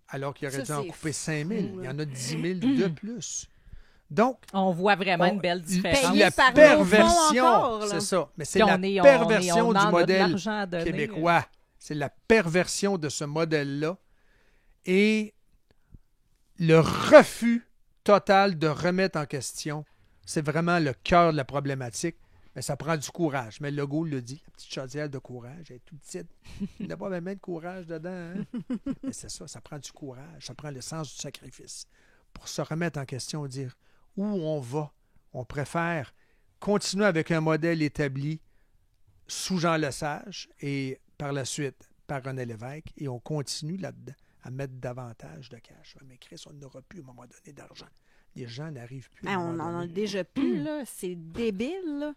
Alors qu'il aurait dû Ça, en c'est couper 5 000. fou, Il y là. en a 10 000 de plus. Donc, On voit vraiment une belle différence. Payé la par nos perversion, fonds encore, là. c'est ça. Mais c'est Puis la on perversion en du a de modèle l'argent à donner. québécois. C'est la perversion de ce modèle-là et le refus total de remettre en question. C'est vraiment le cœur de la problématique. Mais ça prend du courage. Mais Legault le dit, la petite chaudière de courage, elle est toute petite. Il n'y a pas même de courage dedans. Hein? Mais c'est ça prend du courage. Ça prend le sens du sacrifice. Pour se remettre en question, dire où on va. On préfère continuer avec un modèle établi sous Jean Lesage et par la suite par René Lévesque et on continue là-dedans à mettre davantage de cash. Mais Chris, on n'aura plus à un moment donné d'argent. Les gens n'arrivent plus. Ah, on en a déjà plus, là. C'est débile, là.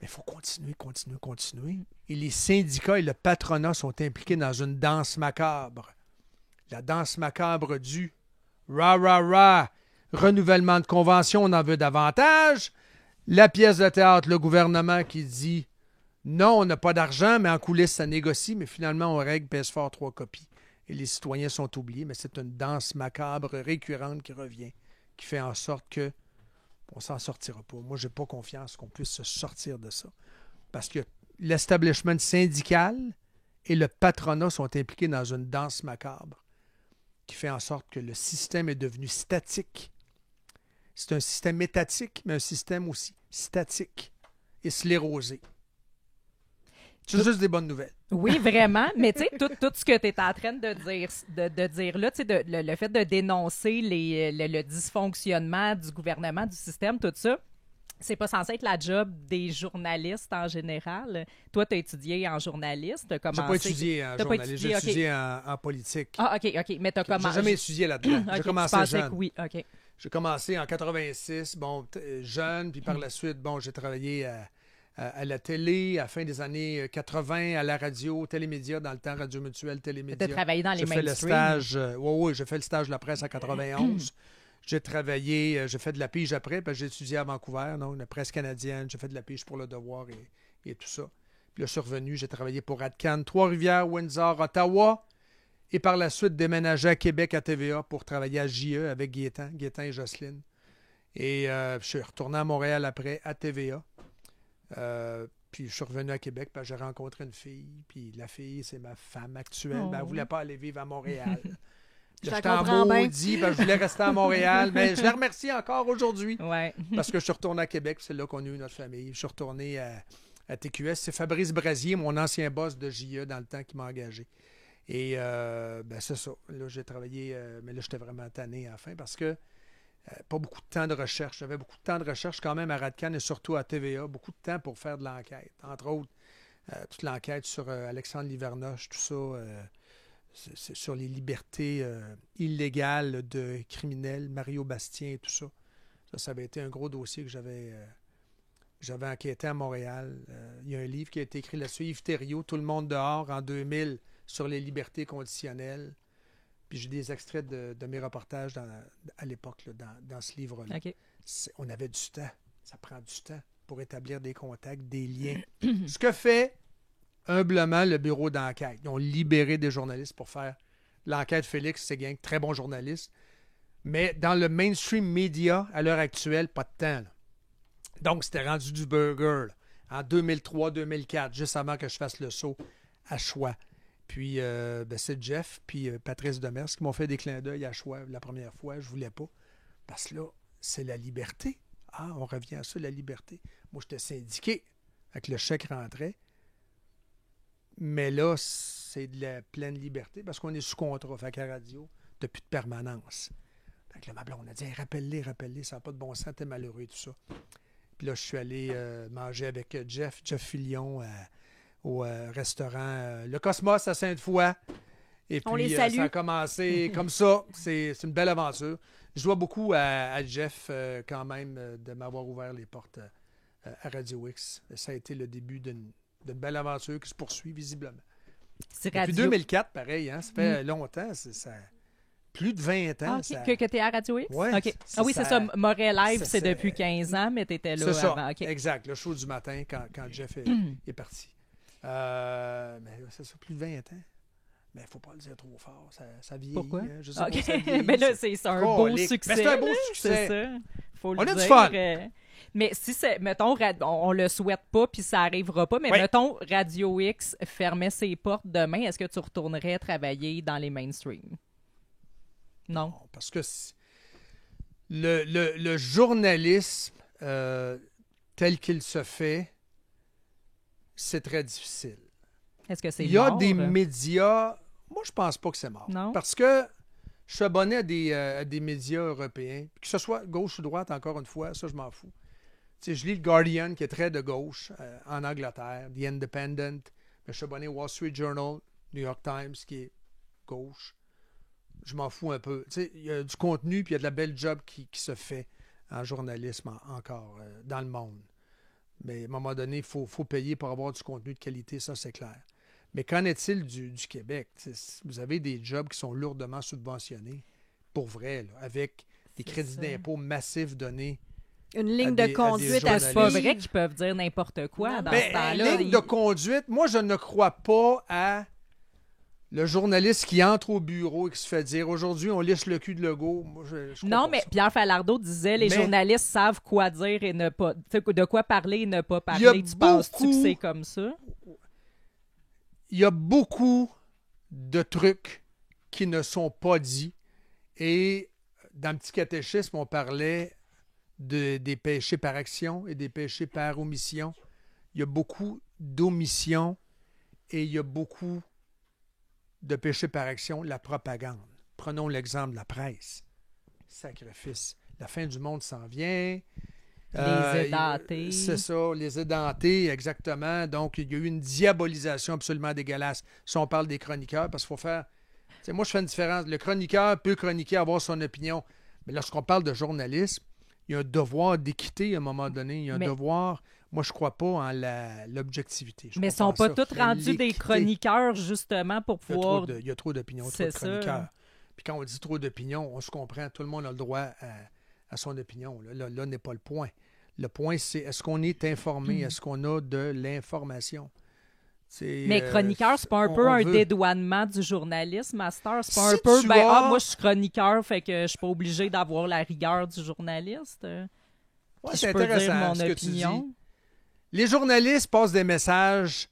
Mais il faut continuer. Et les syndicats et le patronat sont impliqués dans une danse macabre. La danse macabre du rah, renouvellement de convention, on en veut davantage. La pièce de théâtre, le gouvernement qui dit non, on n'a pas d'argent, mais en coulisses, ça négocie, mais finalement, on règle PS4 3 copies. Et les citoyens sont oubliés, mais c'est une danse macabre récurrente qui revient, qui fait en sorte que on s'en sortira pas. Moi, j'ai pas confiance qu'on puisse se sortir de ça. Parce que l'establishment syndical et le patronat sont impliqués dans une danse macabre qui fait en sorte que le système est devenu statique. C'est un système étatique, mais un système aussi statique et sclérosé. C'est juste des bonnes nouvelles. Oui, vraiment. Mais tu sais, tout ce que tu es en train de dire là, tu sais, le fait de dénoncer le dysfonctionnement du gouvernement, du système, tout ça, c'est pas censé être la job des journalistes en général. Toi, tu as étudié en journaliste. J'ai Commencé... pas étudié en T'as pas journalisme, j'ai étudié, étudié en politique. Ah, OK. Mais tu as commencé... J'ai jamais étudié là-dedans. OK, J'ai tu commencé pensais jeune. que oui, OK. J'ai commencé en 86, jeune, puis par la suite, j'ai travaillé à la télé, à la fin des années 80, à la radio, télémédia, dans le temps, Radio Mutuelle, télémédia. Tu as travaillé dans les J'ai fait le mainstream. stage, j'ai fait le stage de la presse en 91. J'ai travaillé, j'ai fait de la pige après, parce que j'ai étudié à Vancouver, donc la presse canadienne, j'ai fait de la pige pour Le Devoir et tout ça. Puis là, je suis revenu, j'ai travaillé pour Adcan, Trois-Rivières, Windsor, Ottawa, et par la suite déménagé à Québec à TVA pour travailler à JE avec Gaétan et Jocelyne. Et je suis retourné à Montréal après, à TVA. Puis je suis revenu à Québec parce que j'ai rencontré une fille. Puis la fille, c'est ma femme actuelle. Oh. Ben, elle ne voulait pas aller vivre à Montréal. Je J'étais la en comprends bien. maudit parce que je voulais rester à Montréal. Mais je la remercie encore aujourd'hui Ouais. parce que je suis retourné à Québec. C'est là qu'on a eu notre famille. Je suis retourné à TQS. C'est Fabrice Brasier, mon ancien boss de JE dans le temps, qui m'a engagé. Et c'est ça. Là, j'ai travaillé, mais là, j'étais vraiment tanné à la fin parce que pas beaucoup de temps de recherche. J'avais beaucoup de temps de recherche quand même à Radcan et surtout à TVA. Beaucoup de temps pour faire de l'enquête. Entre autres, toute l'enquête sur Alexandre Livernoche, tout ça, c'est sur les libertés illégales de criminels, Mario Bastien et tout ça. Ça avait été un gros dossier que j'avais enquêté à Montréal. Il y a un livre qui a été écrit là-dessus, Yves Thériault, Tout le monde dehors, en 2000, sur les libertés conditionnelles. Puis j'ai des extraits de mes reportages à l'époque, dans ce livre-là. OK. On avait du temps. Ça prend du temps pour établir des contacts, des liens. Ce que fait humblement le bureau d'enquête. Ils ont libéré des journalistes pour faire l'enquête. Félix Séguin, très bon journaliste. Mais dans le mainstream média, à l'heure actuelle, pas de temps. Là. Donc, c'était rendu du burger là, en 2003-2004, juste avant que je fasse le saut à Choix. Puis, c'est Jeff puis Patrice Demers qui m'ont fait des clins d'œil à Choix la première fois. Je voulais pas. Parce que là, c'est la liberté. Ah, on revient à ça, la liberté. Moi, j'étais syndiqué. Avec le chèque rentrait. Mais là, c'est de la pleine liberté parce qu'on est sous contrat. Fait qu'à la radio, t'as plus de permanence. Fait que là, ma blonde a dit hey, rappelle-les, ça n'a pas de bon sens, t'es malheureux et tout ça. Puis là, je suis allé manger avec Jeff Fillion au restaurant Le Cosmos à Sainte-Foy. Et puis, On les salue. ça a commencé comme ça. C'est une belle aventure. Je dois beaucoup à Jeff, quand même, de m'avoir ouvert les portes à Radio X. Ça a été le début d'une belle aventure qui se poursuit visiblement. C'est Depuis radio. 2004, pareil, hein? Ça fait longtemps. Plus de 20 ans. Ah, ok. ça- Que tu es à Radio X? Ouais, OK. Ah oui, c'est ça. Montréal Live, ça, c'est c'est- depuis 15 ans, mais tu étais là C'est ça, avant. OK. exact. Le show du matin, quand Jeff est parti. Mais c'est ça, plus de 20 ans. Mais il ne faut pas le dire trop fort. Ça vieillit. Pourquoi? Hein, je sais OK. pas, ça vieillit, Mais là, ça. c'est un beau Colique. succès. Mais c'est un beau là, succès. C'est ça. Faut On le a du dire. fun. Mais si c'est, mettons, on le souhaite pas, puis ça arrivera pas, mais Oui. mettons, Radio X fermait ses portes demain, est-ce que tu retournerais travailler dans les mainstream? Non. Non, parce que le journalisme tel qu'il se fait, c'est très difficile. Est-ce que c'est Il y a mort? des médias... Moi, je pense pas que c'est mort. Non? Parce que je suis abonné à des médias européens, que ce soit gauche ou droite, encore une fois, ça, je m'en fous. Tu sais, je lis le Guardian, qui est très de gauche, en Angleterre, The Independent, mais je suis abonné au Wall Street Journal, New York Times, qui est gauche. Je m'en fous un peu. Tu sais, il y a du contenu, puis il y a de la belle job qui se fait en journalisme encore dans le monde. Mais à un moment donné, il faut payer pour avoir du contenu de qualité, ça, c'est clair. Mais qu'en est-il du Québec? Vous avez des jobs qui sont lourdement subventionnés, pour vrai, là, avec des C'est crédits ça. d'impôt massifs donnés. Une ligne à des de conduite à journalistes. C'est pas suivre. vrai qu'ils peuvent dire n'importe quoi dans Ben, ce temps-là. Ligne de conduite, moi, je ne crois pas à le journaliste qui entre au bureau et qui se fait dire « Aujourd'hui, on lisse le cul de Legault ». Moi, je crois Non, pas mais ça. Pierre Falardeau disait les Mais- journalistes savent quoi dire et ne pas. Tu sais, de quoi parler et ne pas Il y a parler. Tu penses-tu que beaucoup- c'est comme ça? Il y a beaucoup de trucs qui ne sont pas dits. Et dans le petit catéchisme, on parlait des péchés par action et des péchés par omission. Il y a beaucoup d'omission et il y a beaucoup de péchés par action, la propagande. Prenons l'exemple de la presse. Sacrifice. La fin du monde s'en vient. Les édentés. C'est ça, les édentés, exactement. Donc, il y a eu une diabolisation absolument dégueulasse. Si on parle des chroniqueurs, parce qu'il faut faire... Tu sais, moi, je fais une différence. Le chroniqueur peut chroniquer, avoir son opinion. Mais lorsqu'on parle de journalisme, il y a un devoir d'équité à un moment donné. Il y a un Mais- devoir... Moi, je ne crois pas en l'objectivité. Je Mais ils crois sont pas à ça. tous rendus des L'équité. chroniqueurs, justement, pour Il y a pouvoir. trop il y a trop d'opinions, trop C'est de ça. chroniqueurs. Puis quand on dit trop d'opinions, on se comprend. Tout le monde a le droit à son opinion. Là n'est pas le point. Le point, c'est est-ce qu'on est informé? Est-ce qu'on a de l'information? Mais chroniqueur, c'est pas un peu on un veut- dédouanement du journalisme, Master? C'est pas Si un peu, tu ben, as- moi, je suis chroniqueur, fait que je suis pas obligé d'avoir la rigueur du journaliste. Ouais, Puis c'est je peux dire intéressant mon ce que tu dis. opinion. Les journalistes passent des messages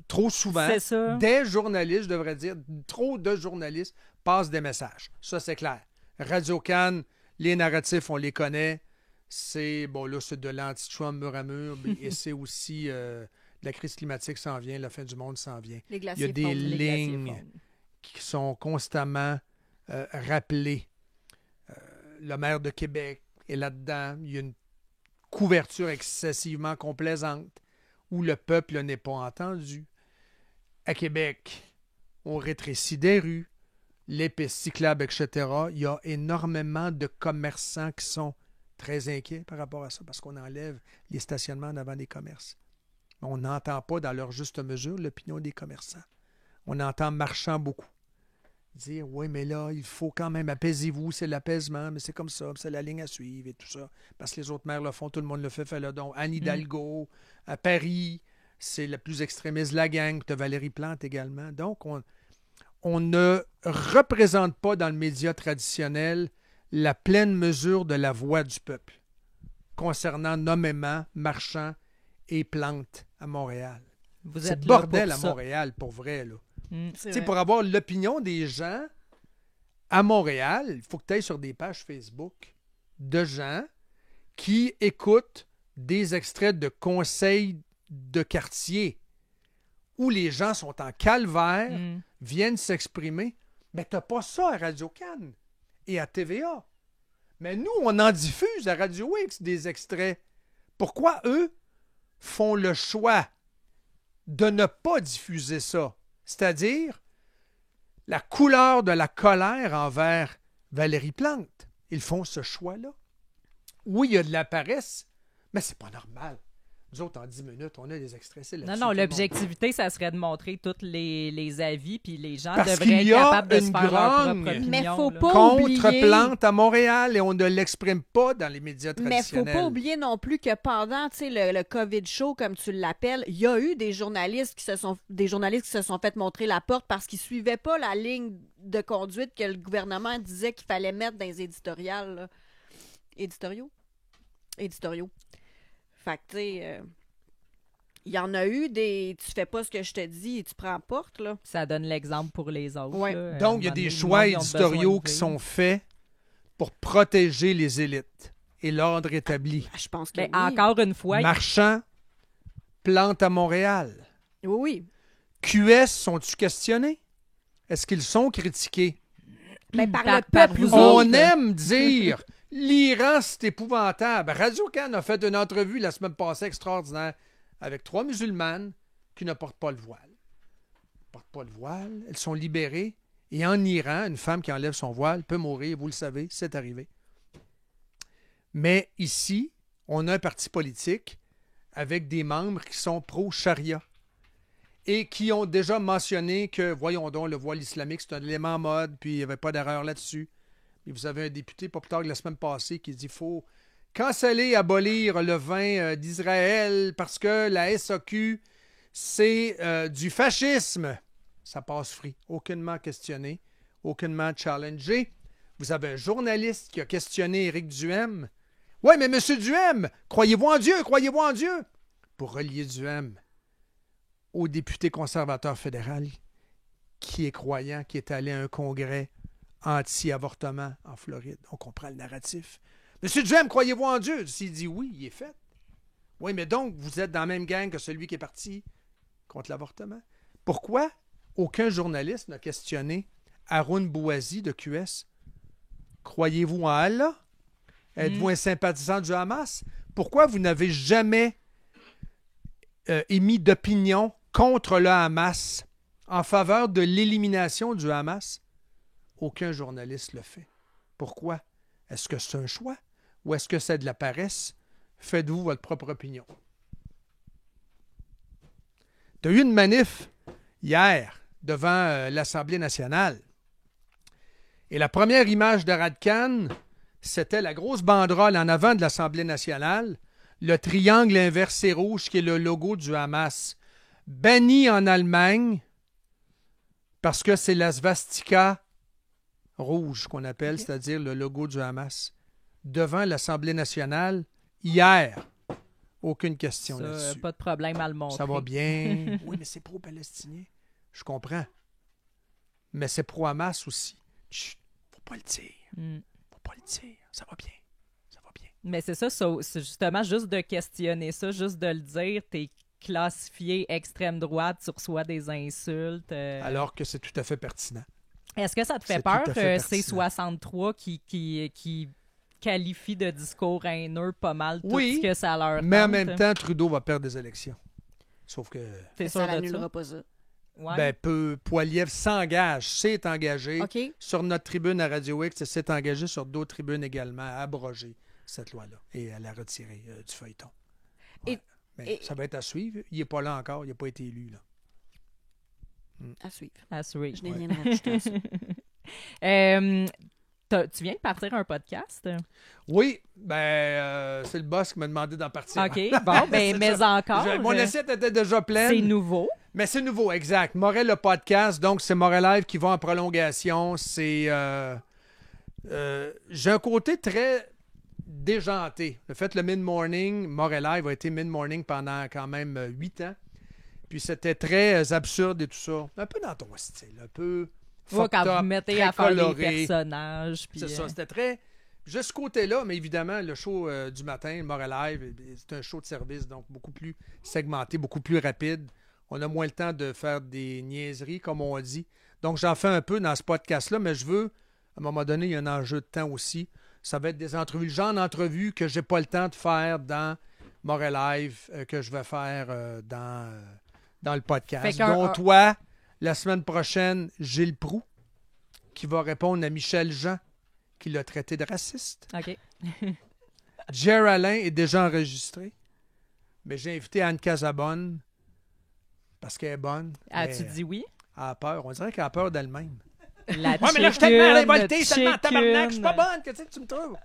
trop souvent. C'est ça. Des journalistes, je devrais dire, trop de journalistes passent des messages. Ça, c'est clair. Radio-Can, les narratifs, on les connaît. C'est, bon, là, c'est de l'anti-Trump mur à mur, et c'est aussi la crise climatique s'en vient, la fin du monde s'en vient. Les Il y glaciers a des fondent. Les glaciers lignes fondent. qui sont constamment rappelées. Le maire de Québec est là-dedans. Il y a une couverture excessivement complaisante où le peuple n'est pas entendu. À Québec, on rétrécit des rues, les pistes cyclables, etc. Il y a énormément de commerçants qui sont très inquiets par rapport à ça parce qu'on enlève les stationnements devant des commerces. On n'entend pas dans leur juste mesure l'opinion des commerçants. On entend marchand beaucoup dire « Oui, mais là, il faut quand même, apaisez-vous, c'est l'apaisement, mais c'est comme ça, c'est la ligne à suivre et tout ça. » Parce que les autres maires le font, tout le monde le fait, fais-le donc. Anne Hidalgo, à Paris, c'est la plus extrémiste de la gang, puis tu as Valérie Plante également. Donc, on ne représente pas dans le média traditionnel la pleine mesure de la voix du peuple concernant nommément Marchand et Plante à Montréal. Vous C'est êtes le là bordel pour à ça. Montréal, pour vrai, là. C'est Tu sais, vrai. pour avoir l'opinion des gens à Montréal, il faut que tu ailles sur des pages Facebook de gens qui écoutent des extraits de conseils de quartier où les gens sont en calvaire, Mm. viennent s'exprimer. Mais tu n'as pas ça à Radio-Can et à TVA. Mais nous, on en diffuse à Radio X des extraits. Pourquoi eux font le choix de ne pas diffuser ça? C'est-à-dire la couleur de la colère envers Valérie Plante. Ils font ce choix-là. Oui, il y a de la paresse, mais c'est pas normal. Nous autres, en 10 minutes, on a des extraits. C'est Non, là-dessus, non, tout le monde. l'objectivité, ça serait de montrer tous les avis, puis les gens Parce devraient qu'il être y a capables de se une faire leur grogne. propre opinion. Mais faut là. pas Contre oublier... plante à Montréal et on ne l'exprime pas dans les médias Mais faut traditionnels. pas oublier non plus que pendant le COVID show, comme tu l'appelles, il y a eu des journalistes qui se sont fait montrer la porte parce qu'ils suivaient pas la ligne de conduite que le gouvernement disait qu'il fallait mettre dans les éditoriales. Là. Éditoriaux? Éditoriaux. Fait que, tu sais, il y en a eu des... Tu fais pas ce que je te dis et tu prends porte, là. Ça donne l'exemple pour les autres. Ouais. là. Donc, il y a À un des moment choix donné, ils ont éditoriaux besoin de qui dire. sont faits pour protéger les élites et l'ordre établi. Je pense que Ben, oui. encore une fois, Marchand, plante à Montréal. Oui, oui. QS, sont-tu questionnés? Est-ce qu'ils sont critiqués? Ben, par Par- le par peuple, vous vous On autres. aime dire l'Iran, c'est épouvantable. Radio-Can a fait une entrevue la semaine passée extraordinaire avec 3 musulmanes qui ne portent pas le voile. Elles ne portent pas le voile, elles sont libérées. Et en Iran, une femme qui enlève son voile peut mourir, vous le savez, c'est arrivé. Mais ici, on a un parti politique avec des membres qui sont pro-charia et qui ont déjà mentionné que, voyons donc, le voile islamique, c'est un élément mode, puis il n'y avait pas d'erreur là-dessus. Et vous avez un député, pas plus tard que la semaine passée, qui dit qu'il faut canceller, abolir le vin d'Israël parce que la SAQ, c'est du fascisme. Ça passe free. Aucunement questionné, aucunement challengé. Vous avez un journaliste qui a questionné Éric Duhem. Oui, mais M. Duhem, croyez-vous en Dieu? Croyez-vous en Dieu? Pour relier Duhem au député conservateur fédéral qui est croyant, qui est allé à un congrès anti-avortement en Floride. On comprend le narratif. Monsieur Duhem, croyez-vous en Dieu? S'il dit oui, il est fait. Oui, mais donc, vous êtes dans la même gang que celui qui est parti contre l'avortement. Pourquoi aucun journaliste n'a questionné Haroun Bouazi de QS? Croyez-vous en Allah? Êtes-vous un sympathisant du Hamas? Pourquoi vous n'avez jamais émis d'opinion contre le Hamas en faveur de l'élimination du Hamas? Aucun journaliste le fait. Pourquoi? Est-ce que c'est un choix ou est-ce que c'est de la paresse? Faites-vous votre propre opinion. Tu as eu une manif hier devant l'Assemblée nationale. Et la première image de Radcan, c'était la grosse banderole en avant de l'Assemblée nationale, le triangle inversé rouge qui est le logo du Hamas. Banni en Allemagne parce que c'est la svastika rouge qu'on appelle, Ok. c'est-à-dire le logo du Hamas. Devant l'Assemblée nationale, hier, aucune question Ça, là-dessus. pas de problème à le montrer. Ça va bien. Oui, mais c'est pro-palestinien. Je comprends. Mais c'est pro-Hamas aussi. Chut, faut pas le dire. Mm. Faut pas le dire. Ça va bien. Ça va bien. Mais c'est ça, c'est justement juste de questionner ça, juste de le dire, t'es classifié extrême droite, tu reçois des insultes. Alors que c'est tout à fait pertinent. Est-ce que ça te fait c'est peur, tout à fait C63, qui qualifie de discours haineux pas mal tout Oui, ce que ça leur Mais en tente? même temps, Trudeau va perdre des élections. Sauf que T'es Ça sûr de l'annulera ça? pas ça. Ouais. Poilievre s'est engagé OK? sur notre tribune à Radio X et s'est engagé sur d'autres tribunes également à abroger cette loi-là et à la retirer du feuilleton. Ouais. Et- Mais et- ça va être à suivre. Il n'est pas là encore. Il n'a pas été élu. Là. À suivre. À suivre. Je n'ai Ouais. rien à rajouter à ça. Tu viens de partir un podcast? Oui, c'est le boss qui m'a demandé d'en partir. OK, bon, ben, C'est mais ça. encore. Mon assiette était déjà pleine. C'est nouveau. Mais c'est nouveau, exact. Morel, le podcast, donc c'est Morel Live qui va en prolongation. C'est j'ai un côté très déjanté. Le fait le mid-morning, Morel Live a été mid-morning pendant quand même 8 ans. Puis c'était très absurde et tout ça. Un peu dans ton style, un peu Ouais, fucked quand up, vous mettez très à faire coloré. les personnages. Puis, C'est ça, c'était très... Juste ce côté-là, mais évidemment, le show du matin, Morel Live, c'est un show de service, donc beaucoup plus segmenté, beaucoup plus rapide. On a moins le temps de faire des niaiseries, comme on dit. Donc, j'en fais un peu dans ce podcast-là, mais je veux, à un moment donné, il y a un enjeu de temps aussi. Ça va être des entrevues, le genre d'entrevues que j'ai pas le temps de faire dans Morel Live, que je vais faire dans le podcast. Fait qu'un- Dont toi, la semaine prochaine, Gilles Proulx, qui va répondre à Michel Jean, qui l'a traité de raciste. OK. Jer Alain est déjà enregistré. Mais j'ai invité Anne Casabonne parce qu'elle est bonne. As-tu mais dit oui? Elle a peur. On dirait qu'elle a peur d'elle-même. La Ouais, mais là, je suis tellement révolté, chicken, tellement tabarnak, je suis pas chicken. bonne. Qu'est-ce que tu me trouves?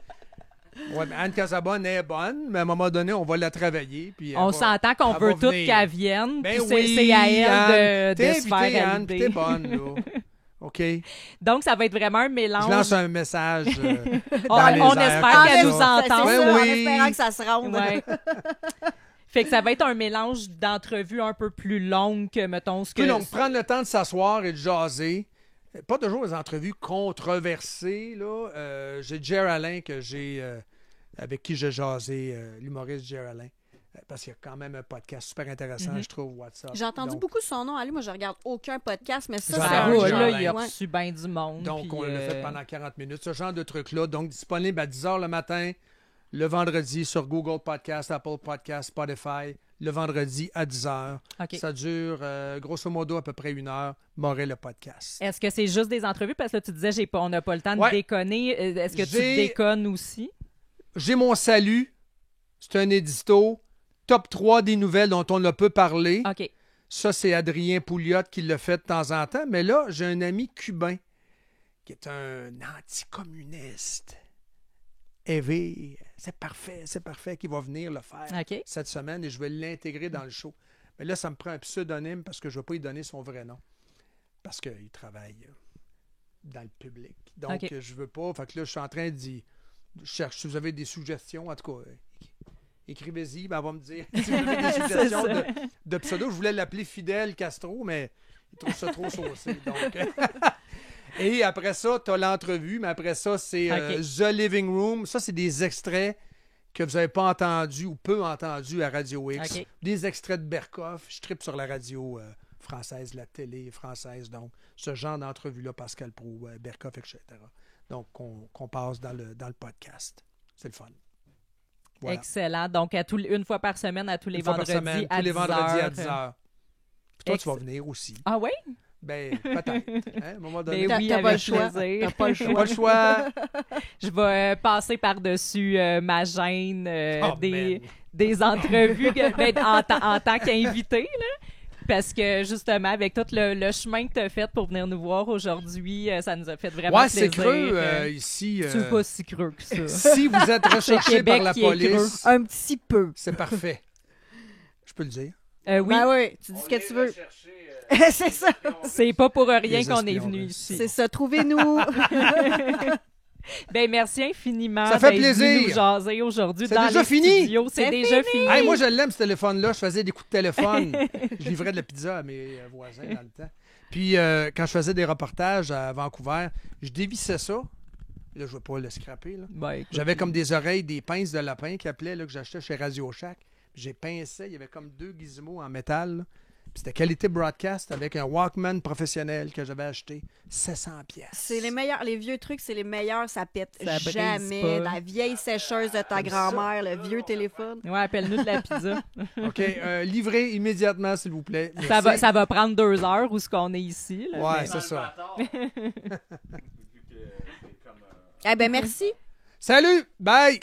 Ouais, mais Anne Casabonne est bonne, mais à un moment donné, on va la travailler. Puis On s'entend qu'on elle veut va toutes venir. qu'elle vienne, Ben puis oui, c'est à Anne, elle t'es de se invitée, faire Anne, puis valider. t'es bonne, là. OK? Je Donc, ça va être vraiment un mélange. lance un message On- dans les on airs espère comme qu'elle ça. nous entend. C'est ça, Ouais, en oui. espérant que ça se rende. Ouais. Fait que ça va être un mélange d'entrevues un peu plus longues que, mettons, ce que... Puis donc, prendre le temps de s'asseoir et de jaser. Pas toujours des entrevues controversées, là. J'ai Jer Alain avec qui j'ai jasé, l'humoriste Jer Alain. Parce qu'il y a quand même un podcast super intéressant, je trouve, WhatsApp. J'ai entendu Donc, beaucoup son nom. Allez, moi, je regarde aucun podcast, mais ça, J'en c'est ai un un, roule, genre. là, Alain. il a Ouais. reçu bien du monde. Donc, puis, on l'a fait pendant 40 minutes. Ce genre de truc-là. Donc, disponible à 10h le matin, le vendredi sur Google Podcast, Apple Podcast, Spotify, le vendredi à 10h. OK. Ça dure, grosso modo, à peu près 1 heure. M'aurait le podcast. Est-ce que c'est juste des entrevues? Parce que là, tu disais, on n'a pas le temps de Ouais. déconner. Est-ce que tu J'ai- déconnes aussi? J'ai mon salut. C'est un édito. Top 3 des nouvelles dont on a peu parlé. OK. Ça, c'est Adrien Pouliot qui le fait de temps en temps. Mais là, j'ai un ami cubain qui est un anticommuniste. Éveillé. C'est parfait, qui va venir le faire OK. cette semaine et je vais l'intégrer dans le show. Mais là, ça me prend un pseudonyme parce que je ne vais pas lui donner son vrai nom. Parce qu'il travaille dans le public. Donc, OK. je veux pas. Fait que là, je suis en train d'y chercher. Si vous avez des suggestions, en tout cas, écrivez-y, ben, elle va me dire si vous avez des suggestions ça. de pseudo. Je voulais l'appeler Fidel Castro, mais il trouve ça trop saucé. Donc, et après ça, tu as l'entrevue, mais après ça, c'est OK. The Living Room. Ça, c'est des extraits que vous n'avez pas entendus ou peu entendus à Radio X. OK. Des extraits de Berkoff. Je tripe sur la radio française, la télé française. Donc, ce genre d'entrevue-là, Pascal Praud, Berkoff, etc. Donc, qu'on passe dans le podcast. C'est le fun. Voilà. Excellent. Donc, une fois par semaine, à tous les Une fois par vendredis semaine, à tous les 10 vendredis à heures. 10 heures. Puis toi, tu vas venir aussi. Ah oui? Ben, peut-être. Hein, à un moment donné, Ben oui, T'as pas avec le choix. plaisir. T'as pas le pas choix. le choix. Je vais passer par-dessus ma gêne Oh, des man. entrevues en tant qu'invité, là. Parce que, justement, avec tout le chemin que tu as fait pour venir nous voir aujourd'hui, ça nous a fait vraiment Ouais, plaisir. c'est creux ici. C'est pas si creux que ça. Si vous êtes recherché Québec par la qui est police, Un petit peu. c'est parfait. Je peux le dire. Oui, Ben oui, tu dis ce que tu veux. C'est ça. c'est pas pour rien Les qu'on est espions, venu là. ici. C'est ça. Trouvez-nous. Ben, merci infiniment. Ça fait d'être plaisir. venu nous jaser aujourd'hui C'est dans déjà les fini. studios. C'est C'est déjà fini. Hey, moi, je l'aime, ce téléphone-là. Je faisais des coups de téléphone. Je livrais de la pizza à mes voisins dans le temps. Puis, quand je faisais des reportages à Vancouver, je dévissais ça. Là, je ne veux pas le scraper. Là. Ben, écoute, J'avais comme des oreilles, des pinces de lapin qui appelaient, là, que j'achetais chez Radio Shack. Puis j'ai pincé, il y avait comme 2 gizmos en métal. Là. Puis c'était qualité broadcast avec un Walkman professionnel que j'avais acheté 700 pièces. C'est les meilleurs. Les vieux trucs, c'est les meilleurs. Ça pète Ça brise jamais. pas. La vieille sécheuse de ta grand-mère, le vieux téléphone. Ouais, appelle-nous de la pizza. OK, livrez immédiatement, s'il vous plaît. ça va prendre 2 heures où ce qu'on est ici. Là, Ouais, mais- c'est ça. Eh ben merci. Salut! Bye!